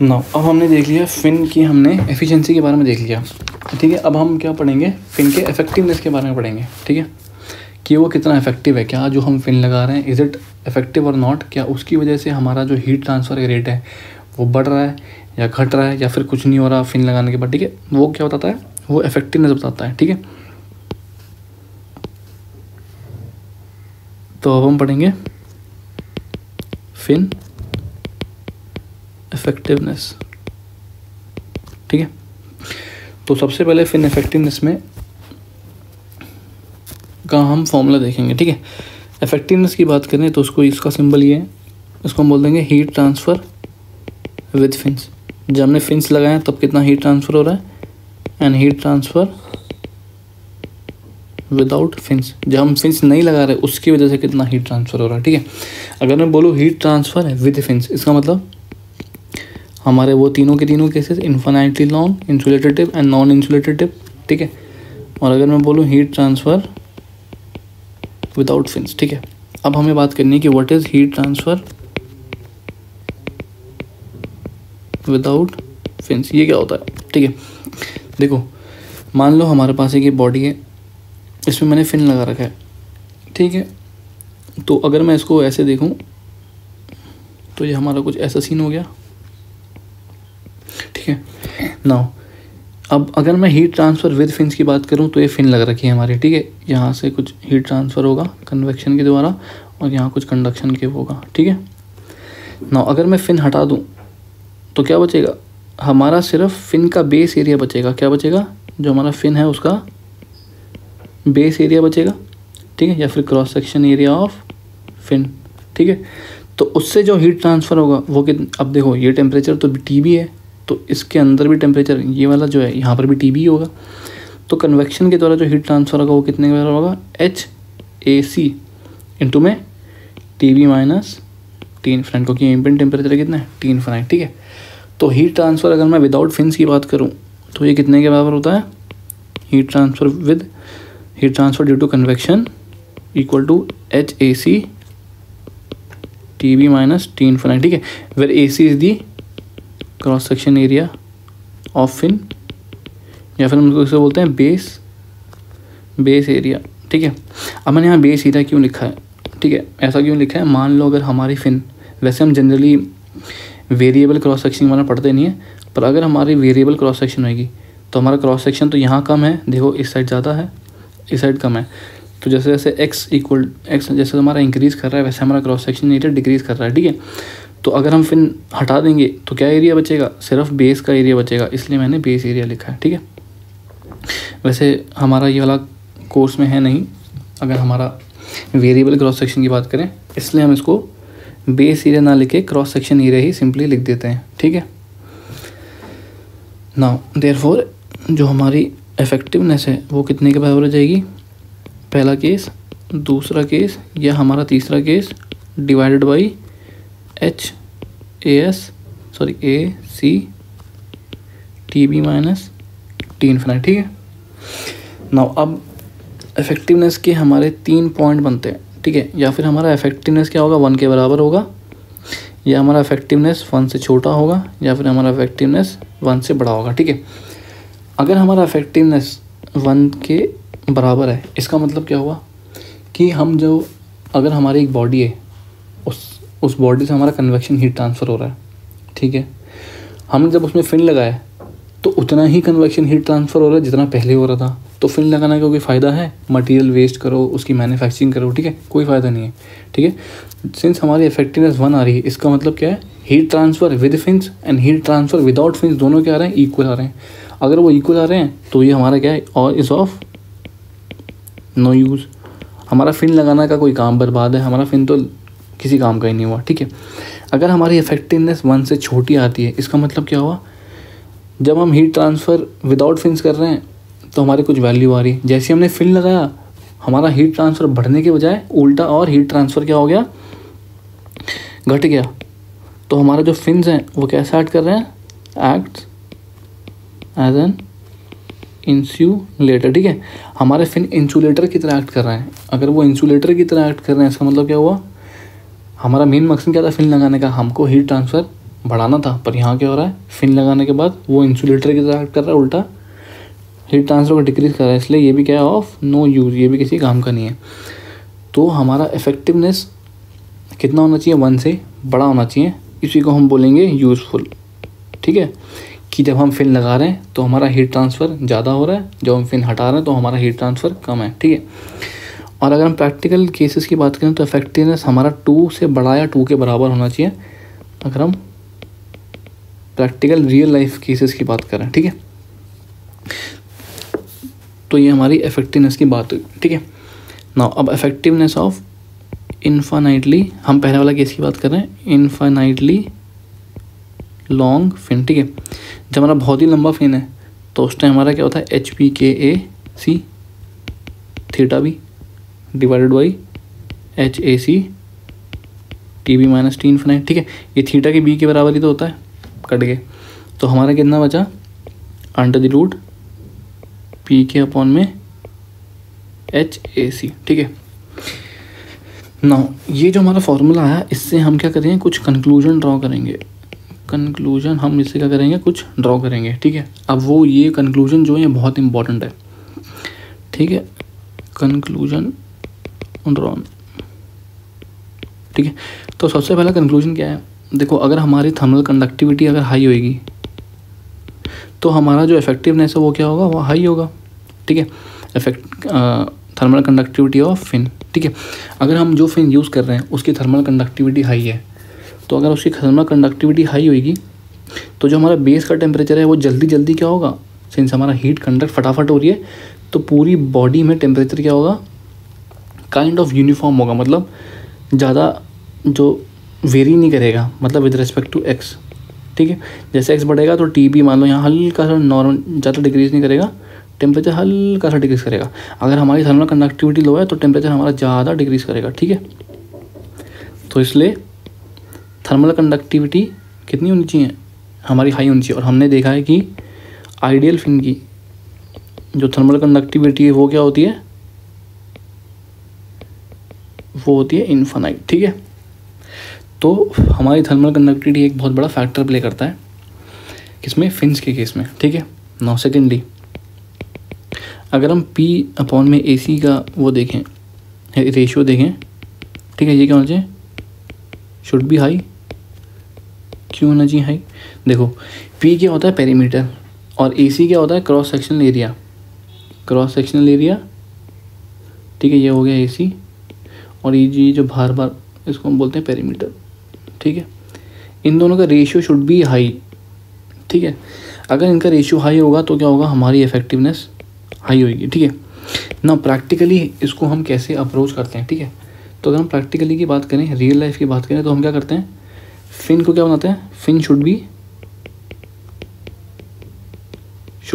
नाउ अब हमने देख लिया फिन की, हमने एफिशिएंसी के बारे में देख लिया, ठीक है। अब हम क्या पढ़ेंगे फिन के इफेक्टिवनेस के बारे में पढ़ेंगे, ठीक है, कि वो कितना इफेक्टिव है, क्या जो हम फिन लगा रहे हैं इज़ इट इफेक्टिव और नॉट, क्या उसकी वजह से हमारा जो हीट ट्रांसफ़र का रेट है वो बढ़ रहा है या घट रहा है या फिर कुछ नहीं हो रहा फिन लगाने के बाद, ठीक है। वो क्या बताता है, वो इफेक्टिवनेस बताता है, ठीक है। तो अब हम पढ़ेंगे फिन इफेक्टिवनेस, ठीक है। तो सबसे पहले फिन इफेक्टिवनेस में का हम फॉर्मूला देखेंगे, ठीक है। इफेक्टिवनेस की बात करें तो उसको इसका सिंबल ये है, इसको हम बोल देंगे हीट ट्रांसफ़र विद फिन्स। जब हमने फिन्स लगाए तब कितना हीट ट्रांसफ़र हो रहा है, and heat transfer without fins, जब हम फिन्स नहीं लगा रहे उसकी वजह से कितना हीट ट्रांसफ़र हो रहा है, ठीक है। अगर मैं बोलूँ हीट ट्रांसफ़र है विद फिन्स, इसका मतलब हमारे वो तीनों के तीनों cases infinitely long, insulated tip and non insulated tip, ठीक है। और अगर मैं बोलूँ हीट ट्रांसफ़र विदाउट फिन्स, ठीक है। अब हमें बात करनी है कि what is heat transfer without fins, ये क्या होता है, ठीक है। देखो मान लो हमारे पास एक ये बॉडी है, इसमें मैंने फिन लगा रखा है, ठीक है। तो अगर मैं इसको ऐसे देखूं तो ये हमारा कुछ ऐसा सीन हो गया, ठीक है। नाउ अब अगर मैं हीट ट्रांसफ़र विद फिन्स की बात करूं तो ये फिन लग रखी है हमारी, ठीक है। यहाँ से कुछ हीट ट्रांसफ़र होगा कन्वेक्शन के द्वारा और यहाँ कुछ कंडक्शन के होगा, ठीक है। नाउ अगर मैं फिन हटा दूं तो क्या बचेगा, हमारा सिर्फ फिन का बेस एरिया बचेगा। क्या बचेगा, जो हमारा फिन है उसका बेस एरिया बचेगा, ठीक है, या फिर cross section area of fin, ठीक है। तो उससे जो हीट ट्रांसफ़र होगा वो अब देखो ये टेम्परेचर तो टीबी है, तो इसके अंदर भी टेम्परेचर ये वाला जो है यहाँ पर भी टीबी होगा। तो कन्वेक्शन के द्वारा जो हीट ट्रांसफ़र होगा वो कितने के बराबर होगा, HAC इंटू में TB माइनस T इन्फिनिट, क्योंकि एम्बिएंट टेम्परेचर कितना है, T इन्फिनिट, ठीक है। तो हीट ट्रांसफ़र अगर मैं विदाउट फिन्स की बात करूँ तो ये कितने के बराबर होता है, heat transfer due to convection equal to HAC TB minus T infinite, ठीक है। Where AC is the cross section area of fin, या फिर हम उसको इसे बोलते हैं बेस एरिया, ठीक है। अब मैंने यहाँ बेस एरिया क्यों लिखा है, ठीक है, ऐसा क्यों लिखा है, मान लो अगर हमारी फिन, वैसे हम जनरली वेरिएबल क्रॉस सेक्शन वाला पढ़ते नहीं है, पर अगर हमारी वेरिएबल क्रॉस सेक्शन होगी तो हमारा क्रॉस सेक्शन तो यहाँ कम है, देखो इस साइड ज़्यादा है, इस साइड कम है। तो जैसे जैसे x जैसे हमारा इंक्रीज़ कर रहा है वैसे हमारा क्रॉस सेक्शन एरिया डिक्रीज़ कर रहा है, ठीक है। तो अगर हम फिन हटा देंगे तो क्या एरिया बचेगा, सिर्फ बेस का एरिया बचेगा, इसलिए मैंने बेस एरिया लिखा है, ठीक है। वैसे हमारा ये वाला कोर्स में है नहीं, अगर हमारा वेरिएबल क्रॉस सेक्शन की बात करें, इसलिए हम इसको बेस एरिया ना लिखे क्रॉस सेक्शन एरिया ही सिंपली लिख देते हैं, ठीक है। नाउ देयरफॉर जो हमारी इफेक्टिवनेस है वो कितने के बराबर हो जाएगी, पहला केस, दूसरा केस या हमारा तीसरा case divided by AC TB minus T infinite, ठीक है। नाउ अब इफेक्टिवनेस के हमारे 3 पॉइंट बनते हैं, ठीक है। या फिर हमारा इफेक्टिवनेस क्या होगा, 1 के बराबर होगा, या हमारा इफेक्टिवनेस 1 से छोटा होगा, या फिर हमारा इफेक्टिवनेस 1 से बड़ा होगा, ठीक है। अगर हमारा इफेक्टिवनेस 1 के बराबर है, इसका मतलब क्या हुआ कि हम जो, अगर हमारी एक बॉडी है, उस बॉडी से हमारा कन्वेक्शन हीट ट्रांसफ़र हो रहा है, ठीक है। हमने जब उसमें फिन लगाया तो उतना ही कन्वेक्शन हीट ट्रांसफ़र हो रहा है जितना पहले हो रहा था। तो फिन लगाने का कोई फ़ायदा है, मटेरियल वेस्ट करो, उसकी मैन्युफैक्चरिंग करो, ठीक है, कोई फ़ायदा नहीं है, ठीक है। सिंस हमारी इफेक्टिवनेस 1 आ रही है, इसका मतलब क्या है, heat transfer with fins and heat transfer without fins दोनों क्या आ रहे हैं, इक्वल आ रहे हैं। अगर वो इक्वल आ रहे हैं तो ये हमारा क्या है, और इज़ ऑफ नो यूज़, हमारा फिन लगाना का कोई काम बर्बाद है, हमारा फिन तो किसी काम का ही नहीं हुआ, ठीक है। अगर हमारी इफेक्टिवनेस 1 से छोटी आती है, इसका मतलब क्या हुआ, जब हम हीट ट्रांसफ़र विदाउट फिन्स कर रहे हैं तो हमारी कुछ वैल्यू आ रही है, जैसे हमने फिन लगाया हमारा हीट ट्रांसफ़र बढ़ने के बजाय उल्टा और हीट ट्रांसफ़र क्या हो गया, घट गया। तो हमारा जो फिन्स हैं वो कैसे एक्ट कर रहे हैं, एक्ट एज एन इंसुलेटर, ठीक है। हमारे फिन इंसुलेटर की तरह एक्ट कर रहे हैं। अगर वो इंसुलेटर की तरह एक्ट कर रहे हैं, इसका मतलब क्या हुआ, हमारा मेन मकसद क्या था फिन लगाने का, हमको हीट ट्रांसफ़र बढ़ाना था, पर यहाँ क्या हो रहा है, फिन लगाने के बाद वो इंसुलेटर की तरह एक्ट कर रहा है, उल्टा हीट ट्रांसफ़र को डिक्रीज़ कर रहा है, इसलिए ये भी क्या है, ऑफ नो यूज़, ये भी किसी काम का नहीं है। तो हमारा इफेक्टिवनेस कितना होना चाहिए, 1 से बड़ा होना चाहिए, इसी को हम बोलेंगे यूज़फुल, ठीक है। कि जब हम फिन लगा रहे हैं तो हमारा हीट ट्रांसफ़र ज़्यादा हो रहा है, जब हम फिन हटा रहे हैं तो हमारा हीट ट्रांसफ़र कम है, ठीक है। और अगर हम प्रैक्टिकल केसेस की बात करें तो इफेक्टिवनेस हमारा 2 से बड़ा या 2 के बराबर होना चाहिए, अगर हम प्रैक्टिकल रियल लाइफ केसेस की बात करें, ठीक है। तो ये हमारी इफेक्टिवनेस की बात हुई, ठीक है। नाउ अब इफेक्टिवनेस ऑफ इनफाइनाइटली, हम पहले वाला केस की बात कर रहे हैं, इनफाइनाइटली लॉन्ग फिन, ठीक है। जब हमारा बहुत ही लंबा फिन है तो उस टाइम हमारा क्या होता है, HPKAC theta B divided by HAC TB minus T infinite, ठीक है। ये थीटा के बी के बराबर ही तो होता है, कट गए। तो हमारा कितना बचा, अंडर द रूट पी के अपॉन में एच ए सी। ठीक है, नाउ ये जो हमारा फॉर्मूला है इससे हम क्या करेंगे, कुछ कंक्लूजन ड्रॉ करेंगे। कंक्लूजन हम इससे क्या करेंगे, कुछ ड्रॉ करेंगे। ठीक है, अब वो ये कंक्लूजन जो है बहुत इंपॉर्टेंट है। ठीक है, कंक्लूजन ड्रॉन। ठीक है, तो सबसे पहला कंक्लूजन क्या है, देखो अगर हमारी थर्मल कंडक्टिविटी अगर हाई होएगी तो हमारा जो इफेक्टिवनेस है वो क्या होगा, वो हाई होगा। ठीक है, थर्मल कंडक्टिविटी ऑफ फिन। ठीक है, अगर हम जो फिन यूज़ कर रहे हैं उसकी थर्मल कंडक्टिविटी हाई है, तो अगर उसकी थर्मल कंडक्टिविटी हाई होगी तो जो हमारा बेस का टेम्परेचर है वो जल्दी जल्दी क्या होगा, सिंस हमारा हीट कंडक्ट फटाफट हो रही है तो पूरी बॉडी में टेम्परेचर क्या होगा, काइंड ऑफ यूनिफॉर्म होगा, मतलब ज़्यादा जो वेरी नहीं करेगा, मतलब विद रिस्पेक्ट टू एक्स। ठीक है, जैसे एक्स बढ़ेगा तो टी भी मान लो यहाँ हल्का सा नॉर्मल, ज़्यादा डिक्रीज़ नहीं करेगा, टेम्परेचर हल्का सा डिक्रीज़ करेगा। अगर हमारी थर्मल कंडक्टिविटी लो है तो टेम्परेचर हमारा ज़्यादा डिक्रीज़ करेगा। ठीक है, तो इसलिए थर्मल कंडक्टिविटी कितनी होनी चाहिए, हमारी हाई होनी चाहिए। और हमने देखा है कि आइडियल फिन की जो थर्मल कंडक्टिविटी है वो क्या होती है, वो होती है इनफाइनाइट। ठीक है, तो हमारी थर्मल कंडक्टिविटी एक बहुत बड़ा फैक्टर प्ले करता है किसमें, फिन्स के केस में। ठीक है, नाउ सेकेंडली अगर हम P अपॉन में AC का वो देखें, रेशियो देखें, ठीक है, ये क्या होना चाहिए, शुड बी हाई। क्यों होना चाहिए हाई, देखो P क्या होता है, पेरीमीटर, और AC क्या होता है, cross sectional area. Cross sectional area, ठीक है, ये हो गया AC, और ये जो बार बार इसको हम बोलते हैं पेरीमीटर। ठीक है, इन दोनों का रेशियो शुड बी हाई। ठीक है, अगर इनका रेशियो हाई होगा तो क्या होगा, हमारी इफेक्टिवनेस हाई होगी। ठीक है, ना प्रैक्टिकली इसको हम कैसे अप्रोच करते हैं। ठीक है, तो अगर हम प्रैक्टिकली की बात करें, रियल लाइफ की बात करें, तो हम क्या करते हैं, फिन को क्या बनाते हैं, fin should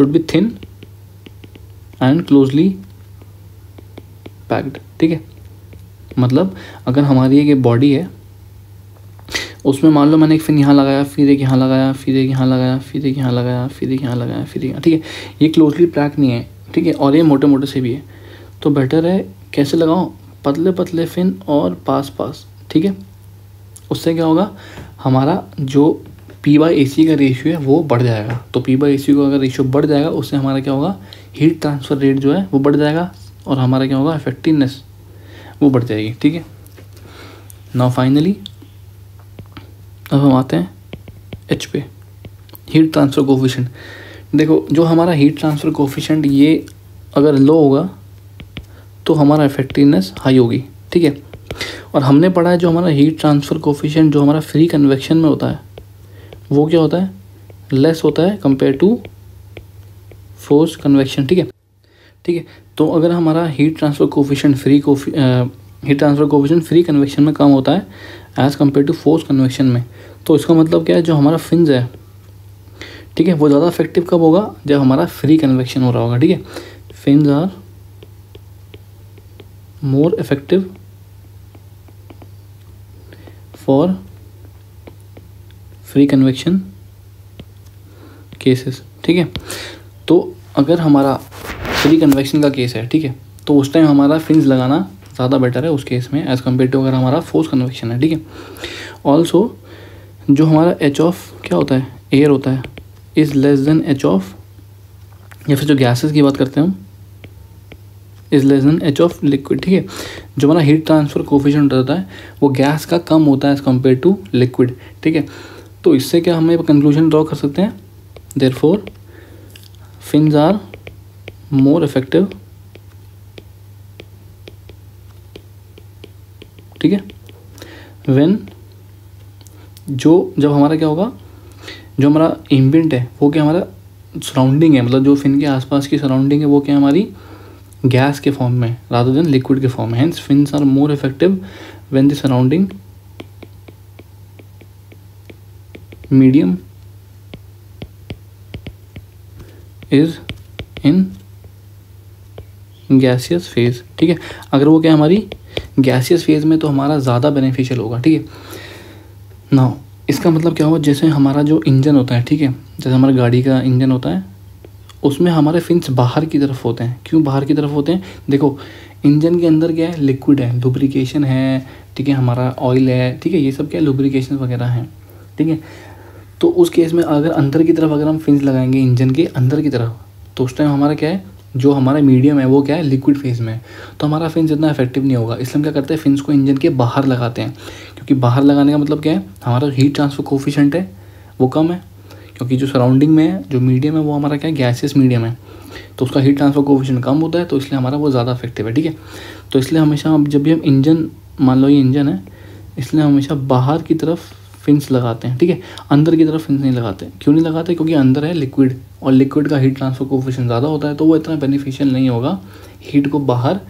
be thin and closely packed. ठीक है, मतलब अगर हमारी एक बॉडी है उसमें मान लो मैंने एक फिन यहाँ लगाया, फिर एक यहाँ लगाया, फिर एक यहाँ लगाया, फिर एक यहाँ लगाया, फिर एक यहाँ लगाया, फिर एक, ठीक है, ये क्लोजली पैक नहीं है। ठीक है, और ये मोटे मोटे से भी है, तो बेटर है कैसे लगाओ, पतले पतले फिन और पास पास। ठीक है, उससे क्या होगा, हमारा जो P/AC का रेशियो है वो बढ़ जाएगा। तो P/AC का अगर रेशियो बढ़ जाएगा उससे हमारा क्या होगा, हीट ट्रांसफ़र रेट जो है वो बढ़ जाएगा, और हमारा क्या होगा, इफेक्टिवनेस वो बढ़ जाएगी। ठीक है, नाउ फाइनली अब हम आते हैं H पे, हीट ट्रांसफ़र कोफिशिएंट। देखो जो हमारा हीट ट्रांसफ़र कोफिशिएंट ये अगर लो होगा तो हमारा इफेक्टिवनेस हाई होगी। ठीक है, और हमने पढ़ा है जो हमारा हीट ट्रांसफ़र कोफिशिएंट जो हमारा फ्री कन्वेक्शन में होता है वो क्या होता है, लेस होता है कंपेयर टू फोर्स कन्वेक्शन। ठीक है, ठीक है, तो अगर हमारा heat transfer coefficient free convection में कम होता है as compare to force convection में, तो इसका मतलब क्या है, जो हमारा फिन्स है, ठीक है, वो ज़्यादा इफेक्टिव कब होगा, जब हमारा फ्री कन्वेक्शन हो रहा होगा। ठीक है, fins are more effective for free convection cases. ठीक है, तो अगर हमारा फ्री कन्वेक्शन का केस है, ठीक है, तो उस टाइम हमारा फिन्स लगाना ज़्यादा बेटर है उस केस में एज़ कम्पेयर टू अगर हमारा फोर्स कन्वेक्शन है। ठीक है, ऑल्सो जो हमारा एच ऑफ क्या होता है, एयर होता है, is less than H of, या फिर जो गैसेस की बात करते हैं हम, is less than H of liquid. ठीक है, जो हमारा हीट ट्रांसफ़र कोफिशिएंट होता है वो गैस का कम होता है एज़ कम्पेयर टू लिक्विड। ठीक है, तो इससे क्या हमें कंक्लूजन ड्रॉ कर सकते हैं, therefore fins are more effective. ठीक है, व्हेन जब हमारा क्या होगा, जो हमारा एम्बिएंट है वो क्या हमारा सराउंडिंग है, मतलब जो फिन के आसपास की सराउंडिंग है वो क्या हमारी गैस के फॉर्म में रादर देन लिक्विड के फॉर्म में। Hence fins are more effective when the surrounding medium is in gaseous phase. ठीक है, अगर वो क्या हमारी गैसियस फेज में, तो हमारा ज़्यादा बेनिफिशियल होगा। ठीक है, नाउ इसका मतलब क्या हुआ, जैसे हमारा जो इंजन होता है, ठीक है, जैसे हमारा गाड़ी का इंजन होता है, उसमें हमारे फिन्स बाहर की तरफ होते हैं। क्यों बाहर की तरफ होते हैं? देखो इंजन के अंदर क्या है, लिक्विड है, लुब्रिकेशन है, ठीक है, हमारा ऑयल है, ठीक है, ये सब क्या लुब्रिकेशन वगैरह हैं, ठीक है। तो उस केस में अगर अंदर की तरफ अगर हम फिन्स लगाएंगे इंजन के अंदर की तरफ, तो उस टाइम हमारा क्या है, जो हमारा मीडियम है वो क्या है, लिक्विड फेज में है, तो हमारा फिन्स इतना इफेक्टिव नहीं होगा। इसलिए हम क्या करते हैं, फिन्स को इंजन के बाहर लगाते हैं, क्योंकि बाहर लगाने का मतलब क्या है, हमारा हीट ट्रांसफर कोफिशिएंट है वो कम है, क्योंकि जो सराउंडिंग में है, जो मीडियम है वो हमारा क्या है, गैसियस मीडियम है, तो उसका हीट ट्रांसफर कोफिशिएंट कम होता है, तो इसलिए हमारा वो ज़्यादा इफेक्टिव है, ठीक है। तो इसलिए हमेशा जब भी हम इंजन, मान लो ये इंजन है, इसलिए हमेशा बाहर की तरफ फिन्स लगाते हैं, ठीक है, अंदर की तरफ फिन्स नहीं लगाते। क्यों नहीं लगाते? क्योंकि अंदर है लिक्विड, और लिक्विड का हीट ट्रांसफर कोफिशिएंट ज़्यादा होता है, तो वो इतना बेनिफिशियल नहीं होगा हीट को बाहर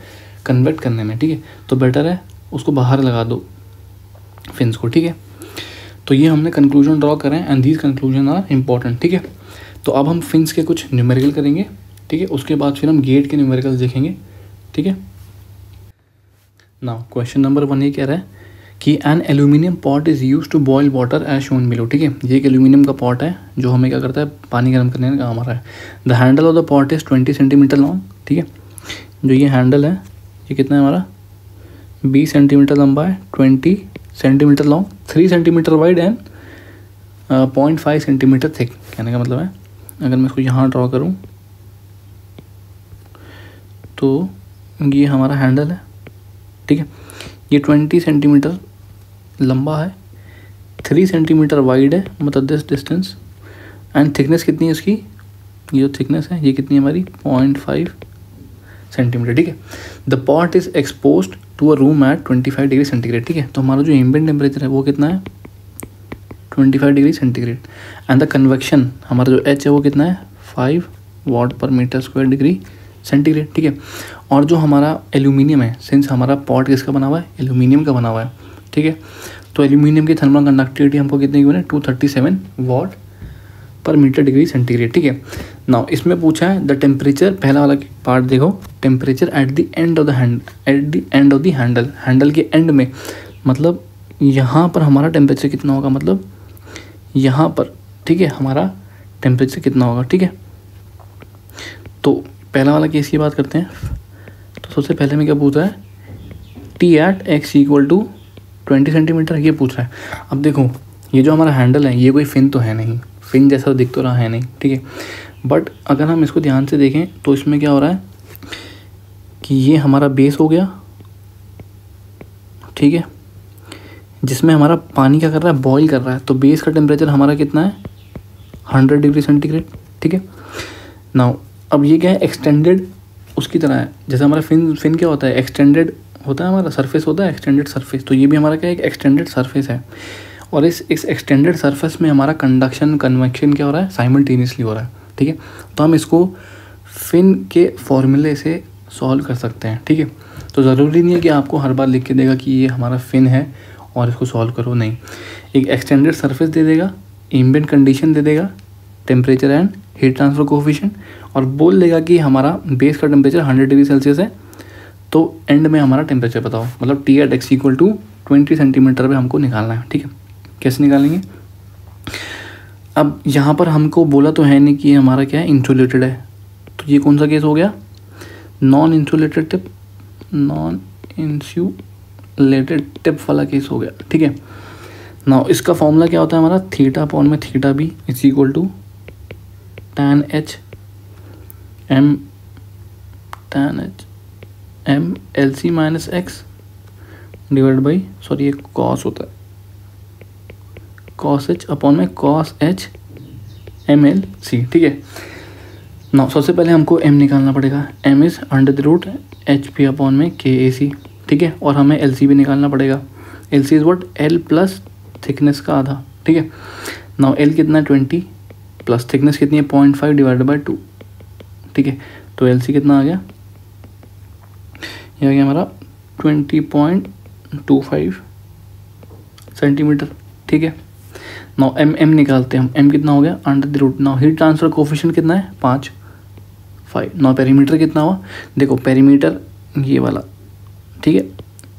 कन्वर्ट करने में, ठीक है। तो बेटर है उसको बाहर लगा दो फिन्स को, ठीक है। तो ये हमने कंक्लूजन ड्रॉ करें, and these conclusion are important, ठीक है। तो अब हम फिन्स के कुछ न्यूमेरिकल करेंगे, ठीक है, उसके बाद फिर हम गेट के न्यूमेरिकल देखेंगे, ठीक है। नाउ क्वेश्चन नंबर 1 ये कह रहा है कि an aluminium pot is use to boil water as shown below, ठीक है। ये एक एल्यूमिनियम का पॉट है जो हमें क्या करता है, पानी गर्म करने का काम आ रहा है। The handle of the pot is 20 centimetre long, ठीक है। जो ये हैंडल है ये कितना है हमारा, 20 सेंटीमीटर लंबा है, 20 centimetre long, 3 centimetre wide and 0.5 centimetre thick. कहने का मतलब है, अगर मैं इसको यहाँ ड्रॉ करूँ तो ये हमारा हैंडल है, ठीक है। ये 20 सेंटीमीटर लंबा है, 3 सेंटीमीटर वाइड है, मतलब दिस डिस्टेंस, एंड थिकनेस कितनी है इसकी, ये जो थिकनेस है ये कितनी है हमारी, 0.5 सेंटीमीटर, ठीक है। The pot is exposed to a room at 25 degree centigrade, ठीक है। तो हमारा जो एम्बिएंट टेम्परेचर है वो कितना है, 25 degree centigrade, and the convection हमारा जो एच है वो कितना है, 5 वाट पर मीटर स्क्वायर डिग्री सेंटीग्रेड, ठीक है। और जो हमारा एल्यूमिनियम है, सिंस हमारा पॉट किसका बना हुआ है, एल्यूमिनियम का बना हुआ है, ठीक है। तो एल्यूमिनियम की थर्मल कंडक्टिविटी हमको कितनी गिवन है, 237 वाट पर मीटर डिग्री सेंटीग्रेड, ठीक है। नाउ इसमें पूछा है द टेम्परेचर, पहला वाला पार्ट देखो, temperature at the end of the hand, at the end of the handle, handle के एंड में, मतलब यहाँ पर हमारा टेम्परेचर कितना होगा, मतलब यहाँ पर, ठीक है, हमारा टेम्परेचर कितना होगा, ठीक है। तो पहला वाला केस की बात करते हैं। तो सबसे पहले में क्या पूछ रहा है, T at x equal to 20 centimetre, ये पूछ रहा है। अब देखो ये जो हमारा हैंडल है ये कोई फिन तो है नहीं, फिन जैसा दिख तो रहा है नहीं, ठीक है। बट अगर हम इसको ध्यान से देखें तो इसमें क्या हो रहा है कि ये हमारा बेस हो गया, ठीक है, जिसमें हमारा पानी क्या कर रहा है, बॉईल कर रहा है। तो बेस का टेम्परेचर हमारा कितना है, 100 डिग्री सेंटीग्रेड, ठीक है। नाउ अब ये क्या है, एक्सटेंडेड उसकी तरह है, जैसे हमारा फिन क्या होता है, एक्सटेंडेड होता है, हमारा सरफेस होता है एक्सटेंडेड सरफेस। तो ये भी हमारा क्या है, एक एक्सटेंडेड सरफेस है, और इस एक्सटेंडेड सरफेस में हमारा कंडक्शन कन्वेक्शन क्या हो रहा है, साइमल्टेनियसली हो रहा है, ठीक है। तो हम इसको फिन के फॉर्मूले से सॉल्व कर सकते हैं, ठीक है। तो ज़रूरी नहीं है कि आपको हर बार लिख के देगा कि ये हमारा फिन है और इसको सॉल्व करो, नहीं। एक एक्सटेंडेड सरफेस दे देगा, एम्बिएंट कंडीशन दे देगा, temperature and heat transfer coefficient, और बोल देगा कि हमारा बेस का टेम्परेचर 100 डिग्री सेल्सियस है, तो एंड में हमारा टेम्परेचर बताओ, मतलब T at x equal to 20 centimetre पे हमको निकालना है, ठीक है। कैसे निकालेंगे, अब यहाँ पर हमको बोला तो है नहीं कि हमारा क्या है, इंसुलेटेड है, तो ये कौन सा केस हो गया, non insulated tip, non insulated tip वाला केस हो गया, ठीक है। नाउ इसका फॉर्मूला क्या होता है हमारा, थीटा अपॉन में theta B is equal to tan h m L C minus x divided by, sorry ये कॉस होता है, कॉस एच अपॉन में cos h m L C, ठीक है। ना सबसे पहले हमको m निकालना पड़ेगा, m is under the root h p upon में के ए सी, ठीक है। और हमें एल सी भी निकालना पड़ेगा, L C is what, L plus thickness का आधा, ठीक है। नाउ एल कितना है, 20 प्लस थिकनेस कितनी है, 0.5 डिवाइड बाई 2, ठीक है। तो एल सी कितना आ गया, ये आ गया हमारा 20.25 सेंटीमीटर, ठीक है। नाउ एम निकालते हैं हम, एम कितना हो गया, under the root. Now heat transfer coefficient कितना है, 5। नाउ पेरीमीटर कितना हुआ, देखो पेरीमीटर ये वाला, ठीक है,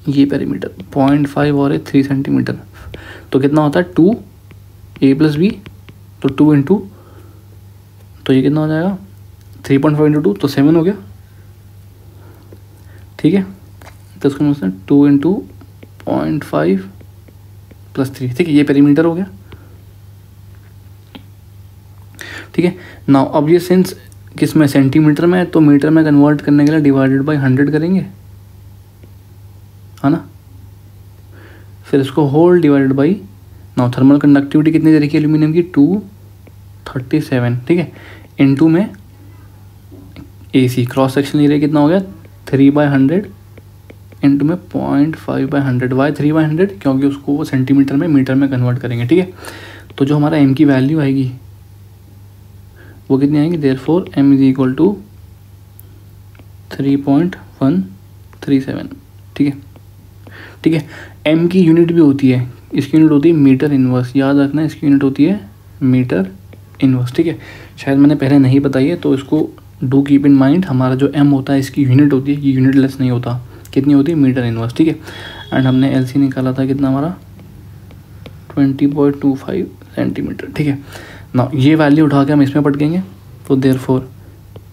ये पेरीमीटर 0.5 और 3 सेंटीमीटर, तो कितना होता है 2 ए प्लस बी, तो 2 इंटू, तो ये कितना हो जाएगा 3.5 इंटू 2, तो 7 हो गया, ठीक है। तो इसको मतलब 2 इंटू 0.5 प्लस 3, ठीक है, ये पेरीमीटर हो गया, ठीक है। नाउ अब ये सिंस किस में सेंटीमीटर में है, तो मीटर में कन्वर्ट करने के लिए डिवाइडेड बाय 100 करेंगे, है ना। फिर इसको whole divided by, now thermal conductivity कितनी दे रखी है एल्यूमिनियम की 237, ठीक है, इनटू में AC क्रॉस सेक्शन एरिया कितना हो गया 3/100 इंटू में 0.5/100। वाई 3/100 क्योंकि उसको वो सेंटीमीटर में मीटर में कन्वर्ट करेंगे, ठीक है। तो जो हमारा m की वैल्यू आएगी वो कितनी आएगी, therefore m is equal to 3.137, ठीक है, ठीक है। m की यूनिट भी होती है, इसकी यूनिट होती है मीटर इनवर्स, याद रखना इसकी यूनिट होती है मीटर इनवर्स, ठीक है। शायद मैंने पहले नहीं बताई है, तो इसको डू कीप इन माइंड। हमारा जो m होता है इसकी यूनिट होती है, ये यूनिट लेस नहीं होता, कितनी होती है मीटर इनवर्स, ठीक है। एंड हमने LC निकाला था कितना हमारा 20.25 सेंटीमीटर, ठीक है। ना ये वैल्यू उठा के हम इसमें पटकेंगे, तो देयरफॉर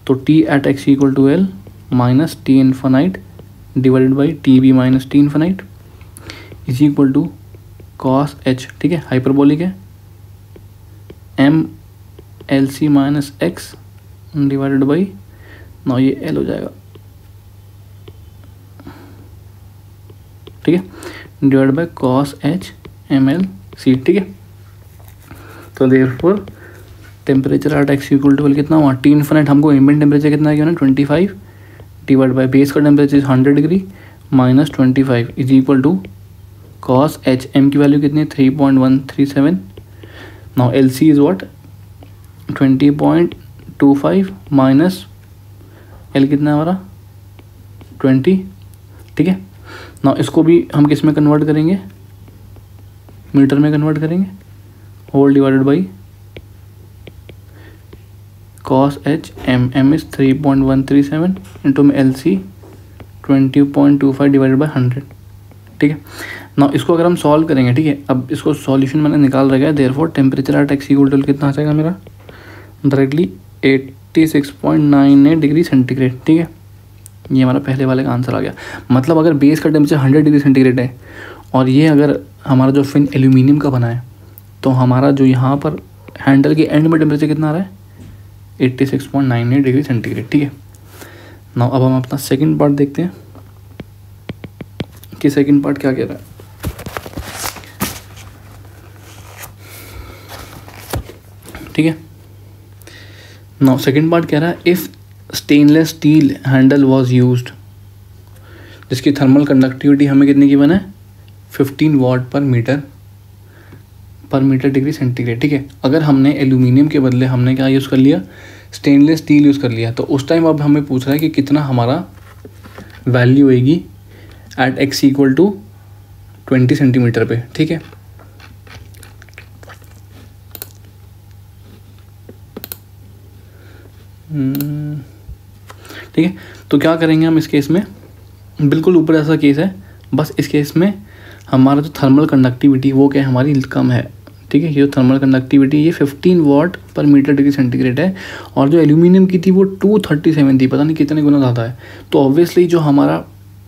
तो T at x equal to L minus T infinite divided by TB minus T infinite is equal to cos h, ठीक है, हाइपरबोलिक है, m LC minus x divided by, ना ये L हो जाएगा, ठीक है, divide by cos h MLC, ठीक है। तो therefore temperature at x equal to कितना हुआ T इन्फिनाइट, हमको एम्बिएंट टेम्परेचर कितना है ना 25 डिवाइड बाई बेस का temperature 100 degree minus 25 is equal to cos h, m की वैल्यू कितनी है 3.137, now LC is what 20.25 minus L कितना है हमारा 20, ठीक है। नाउ इसको भी हम किस में कन्वर्ट करेंगे, मीटर में कन्वर्ट करेंगे, whole divided by cos h m is 3.137 into में LC 20.25 डिवाइडेड बाई 100, ठीक है। ना इसको अगर हम सॉल्व करेंगे, ठीक है, अब इसको सॉल्यूशन मैंने निकाल रखा है, therefore temperature at x equal to कितना आ जाएगा मेरा डायरेक्टली 86.98 डिग्री सेंटीग्रेड, ठीक है। ये हमारा पहले वाले का आंसर आ गया। मतलब अगर बेस का टेम्परेचर 100 डिग्री सेंटीग्रेड है और ये अगर हमारा जो फिन एल्यूमिनियम का बना है, तो हमारा जो यहाँ पर हैंडल के एंड में टेम्परेचर कितना आ रहा है 86.98 डिग्री सेंटीग्रेड, ठीक है। नाउ अब हम अपना सेकंड पार्ट देखते हैं कि सेकंड पार्ट क्या कह रहा है। ठीक है, नाउ सेकंड पार्ट कह रहा है if stainless steel handle was used, जिसकी थर्मल कंडक्टिविटी हमें कितनी की बना है 15 वाट पर मीटर डिग्री सेंटीग्रेड, ठीक है। अगर हमने एल्यूमिनियम के बदले हमने क्या यूज़ कर लिया, स्टेनलेस स्टील यूज़ कर लिया, तो उस टाइम अब हमें पूछ रहा है कि कितना हमारा वैल्यू होएगी at x equal to 20 centimetre पे, ठीक है। ठीक है, तो क्या करेंगे हम इस केस में, बिल्कुल ऊपर ऐसा केस है, बस इस केस में हमारा जो थर्मल कंडक्टिविटी वो क्या है हमारी कम है, ठीक है। ये थर्मल कंडक्टिविटी ये 15 वाट पर मीटर डिग्री सेंटीग्रेड है, और जो एल्यूमिनियम की थी वो 237 थी, पता नहीं कितने गुना ज़्यादा है। तो ऑब्वियसली जो हमारा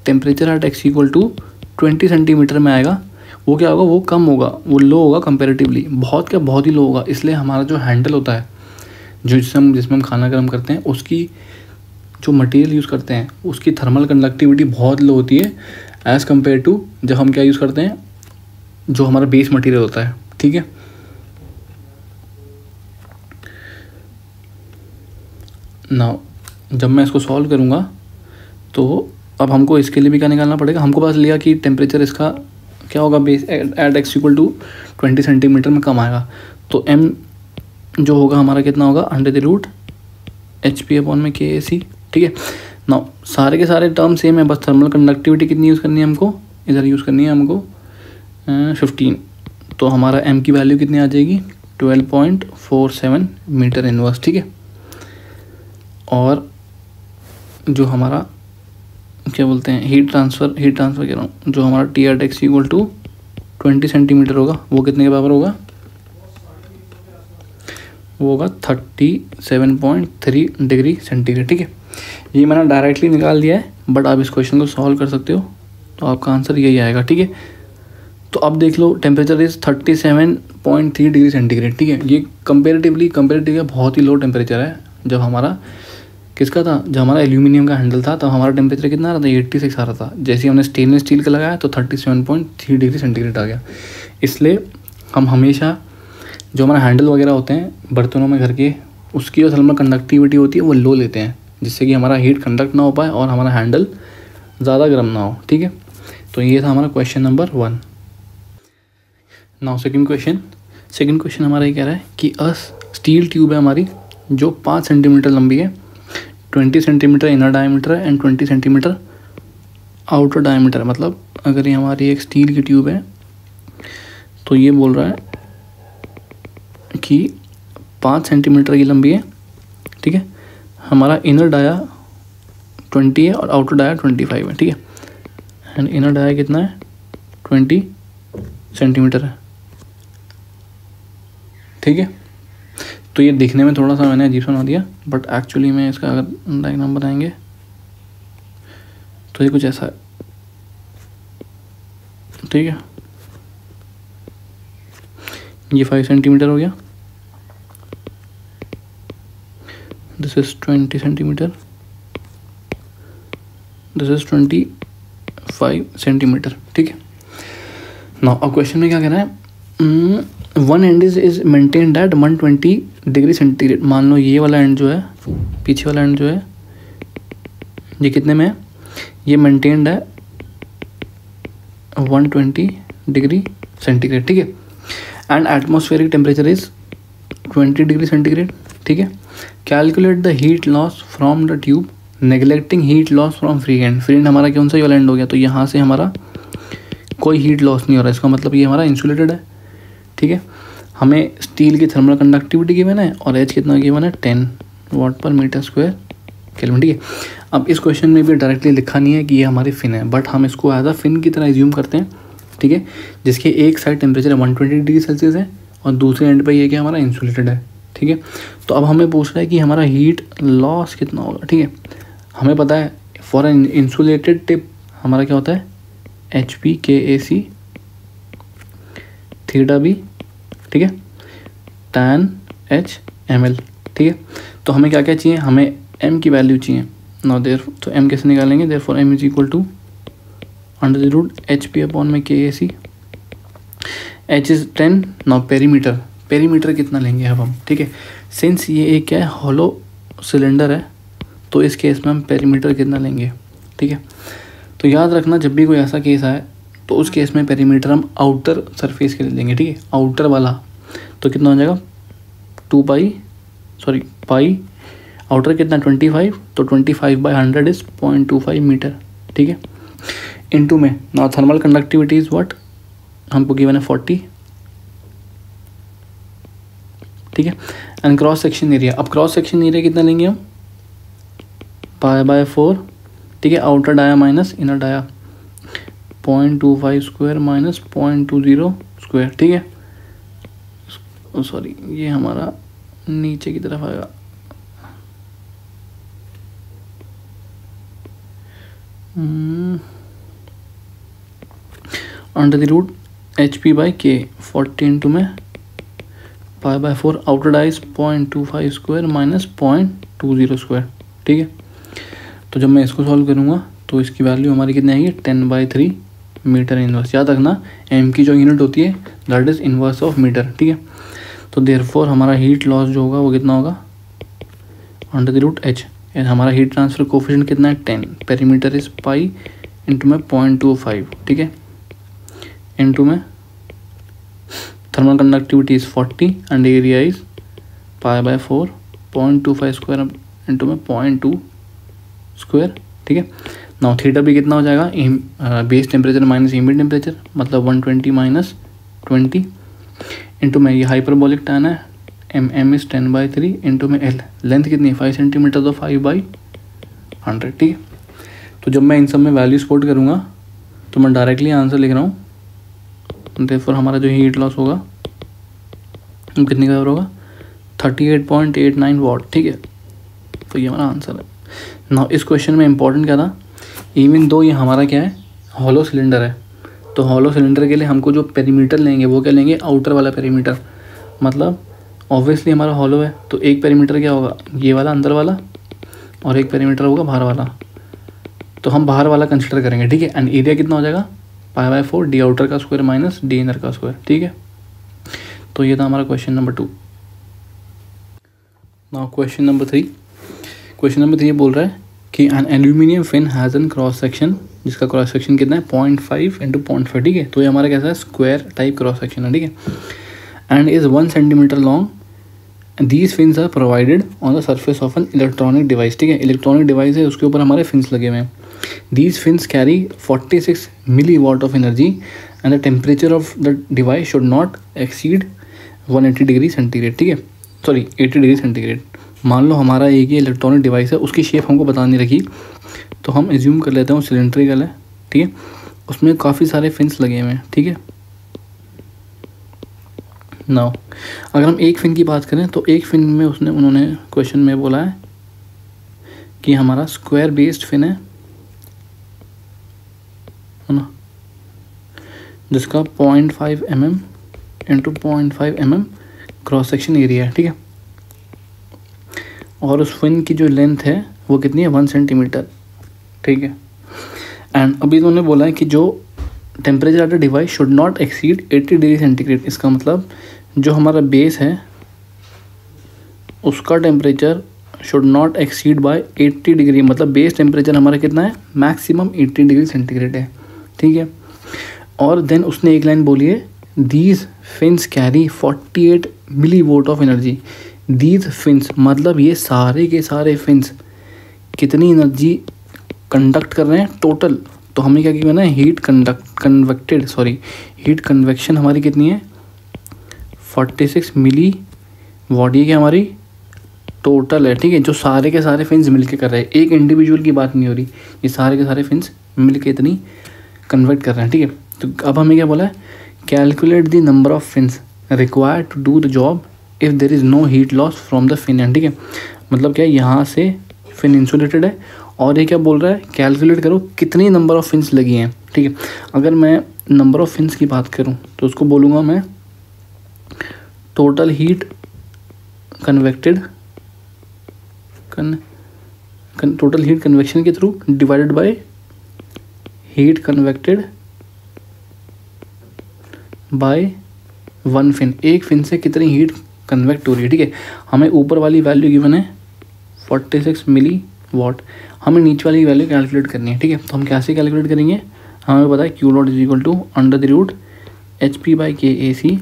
temperature at x equal to 20 centimetre में आएगा वो क्या होगा, वो कम होगा, वो लो होगा कंपेरेटिवली, बहुत क्या बहुत ही लो होगा। इसलिए हमारा जो हैंडल होता है, जो जिसमें हम खाना गर्म करते हैं, उसकी जो मटेरियल यूज़ करते हैं उसकी थर्मल कंडक्टिविटी बहुत लो होती है एज़ कम्पेयर टू जब हम क्या यूज़ करते हैं, जो हमारा बेस मटेरियल होता है, ठीक है। नाउ जब मैं इसको सॉल्व करूँगा तो अब हमको इसके लिए भी क्या निकालना पड़ेगा, हमको पता लिया कि टेम्परेचर इसका क्या होगा, base at x equal to 20 centimetre में कम आएगा, तो m जो होगा हमारा कितना होगा √HP/KAC, ठीक है। नाउ सारे के सारे टर्म सेम है, बस थर्मल कंडक्टिविटी कितनी यूज़ करनी है हमको, इधर यूज़ करनी है हमको 15, तो हमारा m की वैल्यू कितनी आ जाएगी 12.47 मीटर इनवर्स, ठीक है। और जो हमारा क्या बोलते हैं हीट ट्रांसफ़र कह रहा हूँ, जो हमारा T at x equal to 20 centimetre होगा वो कितने के बराबर होगा वो होगा 37.3 डिग्री सेंटीग्रेड। ठीक है, ये मैंने डायरेक्टली निकाल दिया है, बट आप इस क्वेश्चन को सॉल्व कर सकते हो तो आपका आंसर यही आएगा। ठीक है, तो अब देख low temperature is 37.3 degree centigrade. ठीक है, ये कंपेरेटिवली बहुत ही लो टेम्परेचर है। जब हमारा किसका था, जब हमारा एल्यूमिनियम का हैंडल था, तब हमारा टेम्परेचर कितना आ रहा था, 86 आ रहा था। जैसे ही हमने स्टेनलेस स्टील का लगाया तो 37.3 डिग्री सेंटीग्रेड आ गया। इसलिए हम हमेशा जो हमारा हैंडल वगैरह होते हैं बर्तनों में घर के, उसकी जो थर्मल कंडक्टिविटी होती है वो लो लेते हैं, जिससे कि हमारा हीट कंडक्ट ना हो पाए और हमारा हैंडल ज़्यादा गर्म ना हो। ठीक है, तो ये था हमारा question number 1। Now second question हमारा ये कह रहा है कि स्टील ट्यूब है हमारी जो 5 सेंटीमीटर लंबी है, 20 सेंटीमीटर इनर डायमीटर है एंड 20 सेंटीमीटर आउटर डायमीटर। मतलब अगर ये हमारी एक स्टील की ट्यूब है तो ये बोल रहा है कि 5 सेंटीमीटर की लंबी है। ठीक है, हमारा इनर डाया 20 है और आउटर डाया 25 है। ठीक है, एंड इनर डाया कितना है, 20 सेंटीमीटर है। ठीक है, तो ये दिखने में थोड़ा सा मैंने अजीब सा बना दिया, बट एक्चुअली में इसका अगर डायग्राम बनाएंगे तो ये कुछ ऐसा है। ठीक है, ये 5 सेंटीमीटर हो गया, this is 20 centimetre, this is 25 centimetre. ठीक है, नाउ अब क्वेश्चन में क्या कह रहा है, one and is maintained eight 120 degree centigrade. मान लो ये वाला एंड जो है, पीछे वाला एंड जो है, ये कितने में है, ये मेंटेन्ड है 120 डिग्री सेंटीग्रेड। ठीक है, and atmospheric temperature is 20 degree centigrade. ठीक है, calculate the heat loss from the tube neglecting heat loss from free and. Free and हमारा कौन सा ये वाला एंड हो गया, तो यहाँ से हमारा कोई हीट लॉस नहीं हो रहा, इसका मतलब ये हमारा इंसुलेटेड है। ठीक है, हमें स्टील की थर्मल कंडक्टिविटी गिवन है और एच कितना गिवन है, 10 वाट पर मीटर स्क्वायर केल्विन। ठीक है, अब इस क्वेश्चन में भी डायरेक्टली लिखा नहीं है कि ये हमारी फिन है, बट हम इसको एज अ फिन की तरह एज्यूम करते हैं। ठीक है, जिसके एक साइड टेम्परेचर 120 डिग्री सेल्सियस है और दूसरे एंड पर ये क्या हमारा इंसुलेटेड है। ठीक है, तो अब हमें पूछ रहा है कि हमारा हीट लॉस कितना होगा। ठीक है, हमें पता है फॉर एन इंसुलेटेड टिप हमारा क्या होता है, HP KAC थीटा B। ठीक है, tan H ml। ठीक है, तो हमें क्या क्या चाहिए, हमें m की वैल्यू चाहिए। नाउ देयर, तो m कैसे निकालेंगे, therefore m is equal to √HP upon में KAC। h is 10। Now perimeter कितना लेंगे अब हम। ठीक है, सिंस ये एक क्या है, हॉलो सिलेंडर है, तो इस केस में हम पेरीमीटर कितना लेंगे। ठीक है, तो याद रखना जब भी कोई ऐसा केस आए तो उस केस में पेरीमीटर हम आउटर सरफेस के लिए लेंगे। ठीक है, आउटर वाला तो कितना हो जाएगा, पाई आउटर कितना 25, तो 25/100 इज 0.25 मीटर। ठीक है, इनटू में ना थर्मल कंडक्टिविटी इज व्हाट, हमको गिवन है 40। ठीक है, एंड क्रॉस सेक्शन एरिया, अब क्रॉस सेक्शन एरिया कितना लेंगे हम, π/4। ठीक है, outer dia minus inner dia, 0.25 square minus 0.20 square. ठीक है, सॉरी ये हमारा नीचे की तरफ आएगा, √HP/K 40 इंटू में π/4 outer dias 0.25 square minus 0.20 square. ठीक है, तो जब मैं इसको सॉल्व करूँगा तो इसकी वैल्यू हमारी कितनी आएगी, 10/3 मीटर इनवर्स। याद रखना m की जो यूनिट होती है that is inverse of metre. ठीक है, तो देयरफॉर हमारा हीट लॉस जो होगा वो कितना होगा, √H। हमारा हीट ट्रांसफर कोफिशिएंट कितना है, 10। पेरीमीटर इज पाई इंटू में 0.25। ठीक है, इंटू में thermal conductivity is 40 and area is π/4 0.25 square into में 0.2 स्क्वायर। ठीक है, नाउ थीटा भी कितना हो जाएगा, base temperature minus ambient temperature, मतलब 120 माइनस 20 इंटू में ये हाइपरबोलिक टैन है, m इज 10/3 इंटू में l, लेंथ कितनी है 5 सेंटीमीटर, तो 5/100। ठीक है, तो जब मैं इन सब में वैल्यूज पुट करूँगा तो मैं डायरेक्टली आंसर लिख रहा हूँ। देयरफॉर हमारा जो हीट लॉस होगा वो कितने का होगा, 38.89 वाट, ठीक है। तो ये हमारा आंसर है। ना इस क्वेश्चन में इंपॉर्टेंट क्या था, इवन दो ये हमारा क्या है, हॉलो सिलेंडर है, तो हॉलो सिलेंडर के लिए हमको जो पेरीमीटर लेंगे वो क्या लेंगे, आउटर वाला पेरीमीटर। मतलब ऑब्वियसली हमारा हॉलो है तो एक पेरीमीटर क्या होगा, ये वाला अंदर वाला, और एक पेरीमीटर होगा बाहर वाला, तो हम बाहर वाला कंसिडर करेंगे, ठीक है। एंड एरिया कितना हो जाएगा, π/4 डी आउटर का स्क्वायर माइनस डी इनर का स्क्वायर, ठीक है। तो ये था हमारा question number 2। Now question number 3। Question number 3 ये बोल रहा है कि an aluminium fin has an cross section, जिसका क्रॉस सेक्शन कितना है 0.5 × 0.5, ठीक है। तो ये हमारा कैसा है, स्क्वायर टाइप क्रॉस सेक्शन है, ठीक है। And is 1 centimetre long, these fins are provided on the surface of an electronic device, ठीक है। इलेक्ट्रॉनिक डिवाइस है, उसके ऊपर हमारे फिन्स लगे हुए हैं। These fins carry 46 milliwatt of energy and the temperature of the device should not exceed 180 degree centigrade, ठीक है, सॉरी 80 डिग्री सेंटीग्रेड। मान लो हमारा एक ही इलेक्ट्रॉनिक डिवाइस है, उसकी शेप हमको बता नहीं रखी, तो हम एज्यूम कर लेते हैं सिलेंड्रिकल है, ठीक है। उसमें काफ़ी सारे फिन्स लगे हुए हैं, ठीक है। नाउ अगर हम एक फिन की बात करें तो एक फिन में उन्होंने क्वेश्चन में बोला है कि हमारा स्क्वायर बेस्ड फिन है ना, जिसका 0.5 mm × 0.5 mm cross section area है, ठीक है। और उस फिन की जो लेंथ है वो कितनी है, 1 सेंटीमीटर, ठीक है। एंड अभी तो उन्होंने बोला है कि जो temperature of the device should not exceed 80 degree centigrade. इसका मतलब जो हमारा बेस है उसका temperature should not exceed by 80 degree, मतलब बेस टेम्परेचर हमारा कितना है, मैक्सिमम 80 डिग्री सेंटीग्रेड है, ठीक है। और देन उसने एक लाइन बोली है, these fins carry 48 milliwatt of energy. These fins मतलब ये सारे के सारे फिन्स कितनी एनर्जी कंडक्ट कर रहे हैं टोटल। तो हमें क्या करना है, हीट कन्वेक्शन हमारी कितनी है 46 मिली वॉट, ये हमारी टोटल है, ठीक है। जो सारे के सारे फिन्स मिलके कर रहे हैं, एक इंडिविजुअल की बात नहीं हो रही, ये सारे के सारे फिन्स मिलके इतनी कन्वर्ट कर रहे हैं, ठीक है। तो अब हमें क्या बोला है, calculate the number of fins required to do the job if there is no heat loss from the fin end, ठीक है। मतलब क्या, यहाँ से फिन इंसुलेटेड है और ये क्या बोल रहा है, कैलकुलेट करो कितनी नंबर ऑफ फिन्स लगी हैं, ठीक है। अगर मैं नंबर ऑफ फिन्स की बात करूँ तो उसको बोलूँगा मैं total heat convected total heat convection के through divided by heat convected by 1 fin. एक फिन से कितनी हीट कन्वेक्ट हो रही है, ठीक है। हमें ऊपर वाली वैल्यू गिवन है 46 मिली वाट, हमें नीचे वाली वैल्यू कैलकुलेट करनी है, ठीक है। तो हम कैसे कैलकुलेट करेंगे, हमें पता है Q dot is equal to √HP/KAC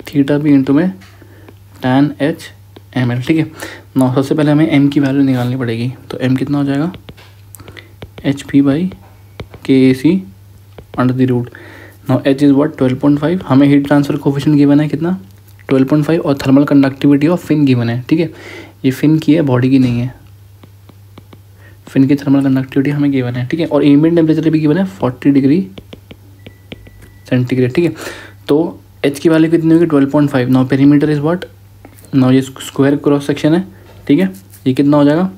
theta भी इंटू में tan H ml, ठीक है। ना सबसे पहले हमें m की वैल्यू निकालनी पड़ेगी, तो m कितना हो जाएगा HP/KAC √। Now H is what 12.5, हमें हीट ट्रांसफर कोफिशिएंट गिवन है कितना 12.5, और thermal conductivity of fin given है, ठीक है। ये फिन की है, बॉडी की नहीं है। फिन की थर्मल कंडक्टिविटी हमें गिवन है, ठीक है। और एम्बिएंट टेम्परेचर भी गिवन है 40 डिग्री सेंटीग्रेड, ठीक है। तो H की वैल्यू कितनी होगी 12.5। Now perimeter is what, now ये स्क्वायर क्रॉस सेक्शन है, ठीक है। ये कितना हो जाएगा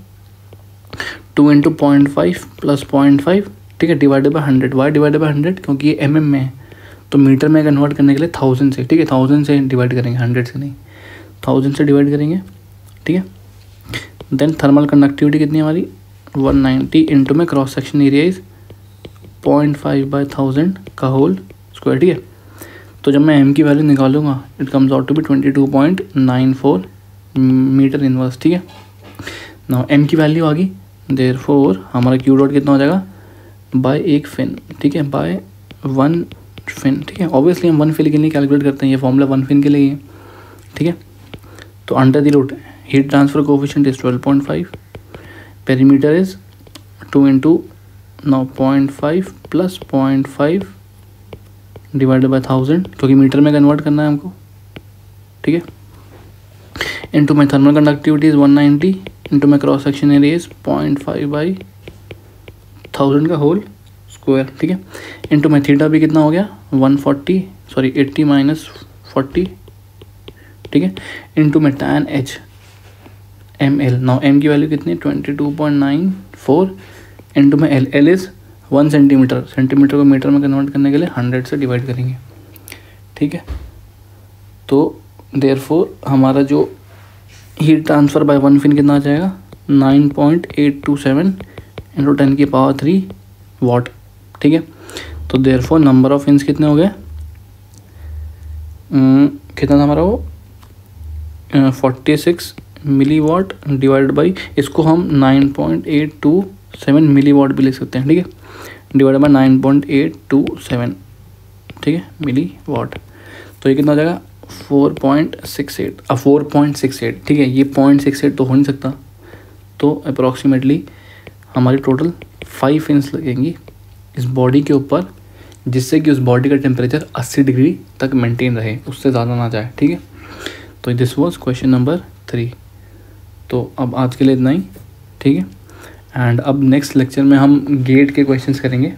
2 × 0.5 + 0.5, ठीक है, divided by 100। Y divided by 100, क्योंकि ये mm में है तो मीटर में कन्वर्ट करने के लिए 1000 से, ठीक है, 1000 से डिवाइड करेंगे, 100 से नहीं, 1000 से डिवाइड करेंगे, ठीक है। देन थर्मल कंडक्टिविटी कितनी है हमारी 190 इंटू में क्रॉस सेक्शन एरिया इज 0.5/1000 का होल स्क्वायर, ठीक है। तो जब मैं m की वैल्यू निकालूंगा it comes out to be 22.94 metre inverse, ठीक है। नाउ m की वैल्यू आ गई, देयरफॉर हमारा Q डॉट कितना हो जाएगा बाय एक फिन, ठीक है, बाय 1 फिन, ठीक है। ऑब्वियसली हम 1 फिन के लिए कैलकुलेट करते हैं, ये फॉर्मूला 1 फिन के लिए है, ठीक है। तो under the root heat transfer coefficient is 12.5, perimeter is 2 × 0.5 + 0.5 divided by 1000, क्योंकि मीटर में कन्वर्ट करना है हमको, ठीक है। Into my thermal conductivity is 190 into my cross section area is 0.5/1000 का होल स्क्वायर, ठीक है। इंटू माई थीटा भी कितना हो गया 80 - 40, ठीक है, इनटू में tan h ml। Now m की वैल्यू कितनी है 22.94 इनटू में l इज़ 1 सेंटीमीटर, सेंटीमीटर को मीटर में कन्वर्ट करने के लिए 100 से डिवाइड करेंगे, ठीक है। तो देयरफॉर हमारा जो heat transfer by one fin कितना आ जाएगा 9.827 इंटू 10⁻³ वाट, ठीक है। तो देयरफॉर नंबर ऑफ फिन्स कितने हो गए, कितना था हमारा वो 46 मिली वाट डिवाइड बाई, इसको हम 9.827 मिली वाट भी लिख सकते हैं, ठीक है, डिवाइड बाई 9.827, ठीक है, मिली वाट। तो ये कितना हो जाएगा 4.68, 4.68, ठीक है। ये 0.68 तो हो नहीं सकता, तो अप्रॉक्सीमेटली हमारी टोटल 5 फिन्स लगेंगी इस बॉडी के ऊपर, जिससे कि उस बॉडी का टेम्परेचर 80 डिग्री तक मेंटेन रहे, उससे ज़्यादा ना जाए, ठीक है। तो दिस वाज क्वेश्चन नंबर 3। तो अब आज के लिए इतना ही, ठीक है। एंड अब नेक्स्ट लेक्चर में हम गेट के क्वेश्चंस करेंगे,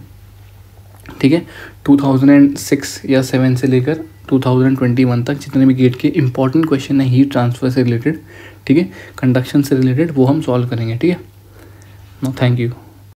ठीक है। 2006 या 7 से लेकर 2021 तक जितने भी गेट के इंपॉर्टेंट क्वेश्चन है हीट ट्रांसफ़र से रिलेटेड, ठीक है, कंडक्शन से रिलेटेड, वो हम सॉल्व करेंगे, ठीक है। No, thank you.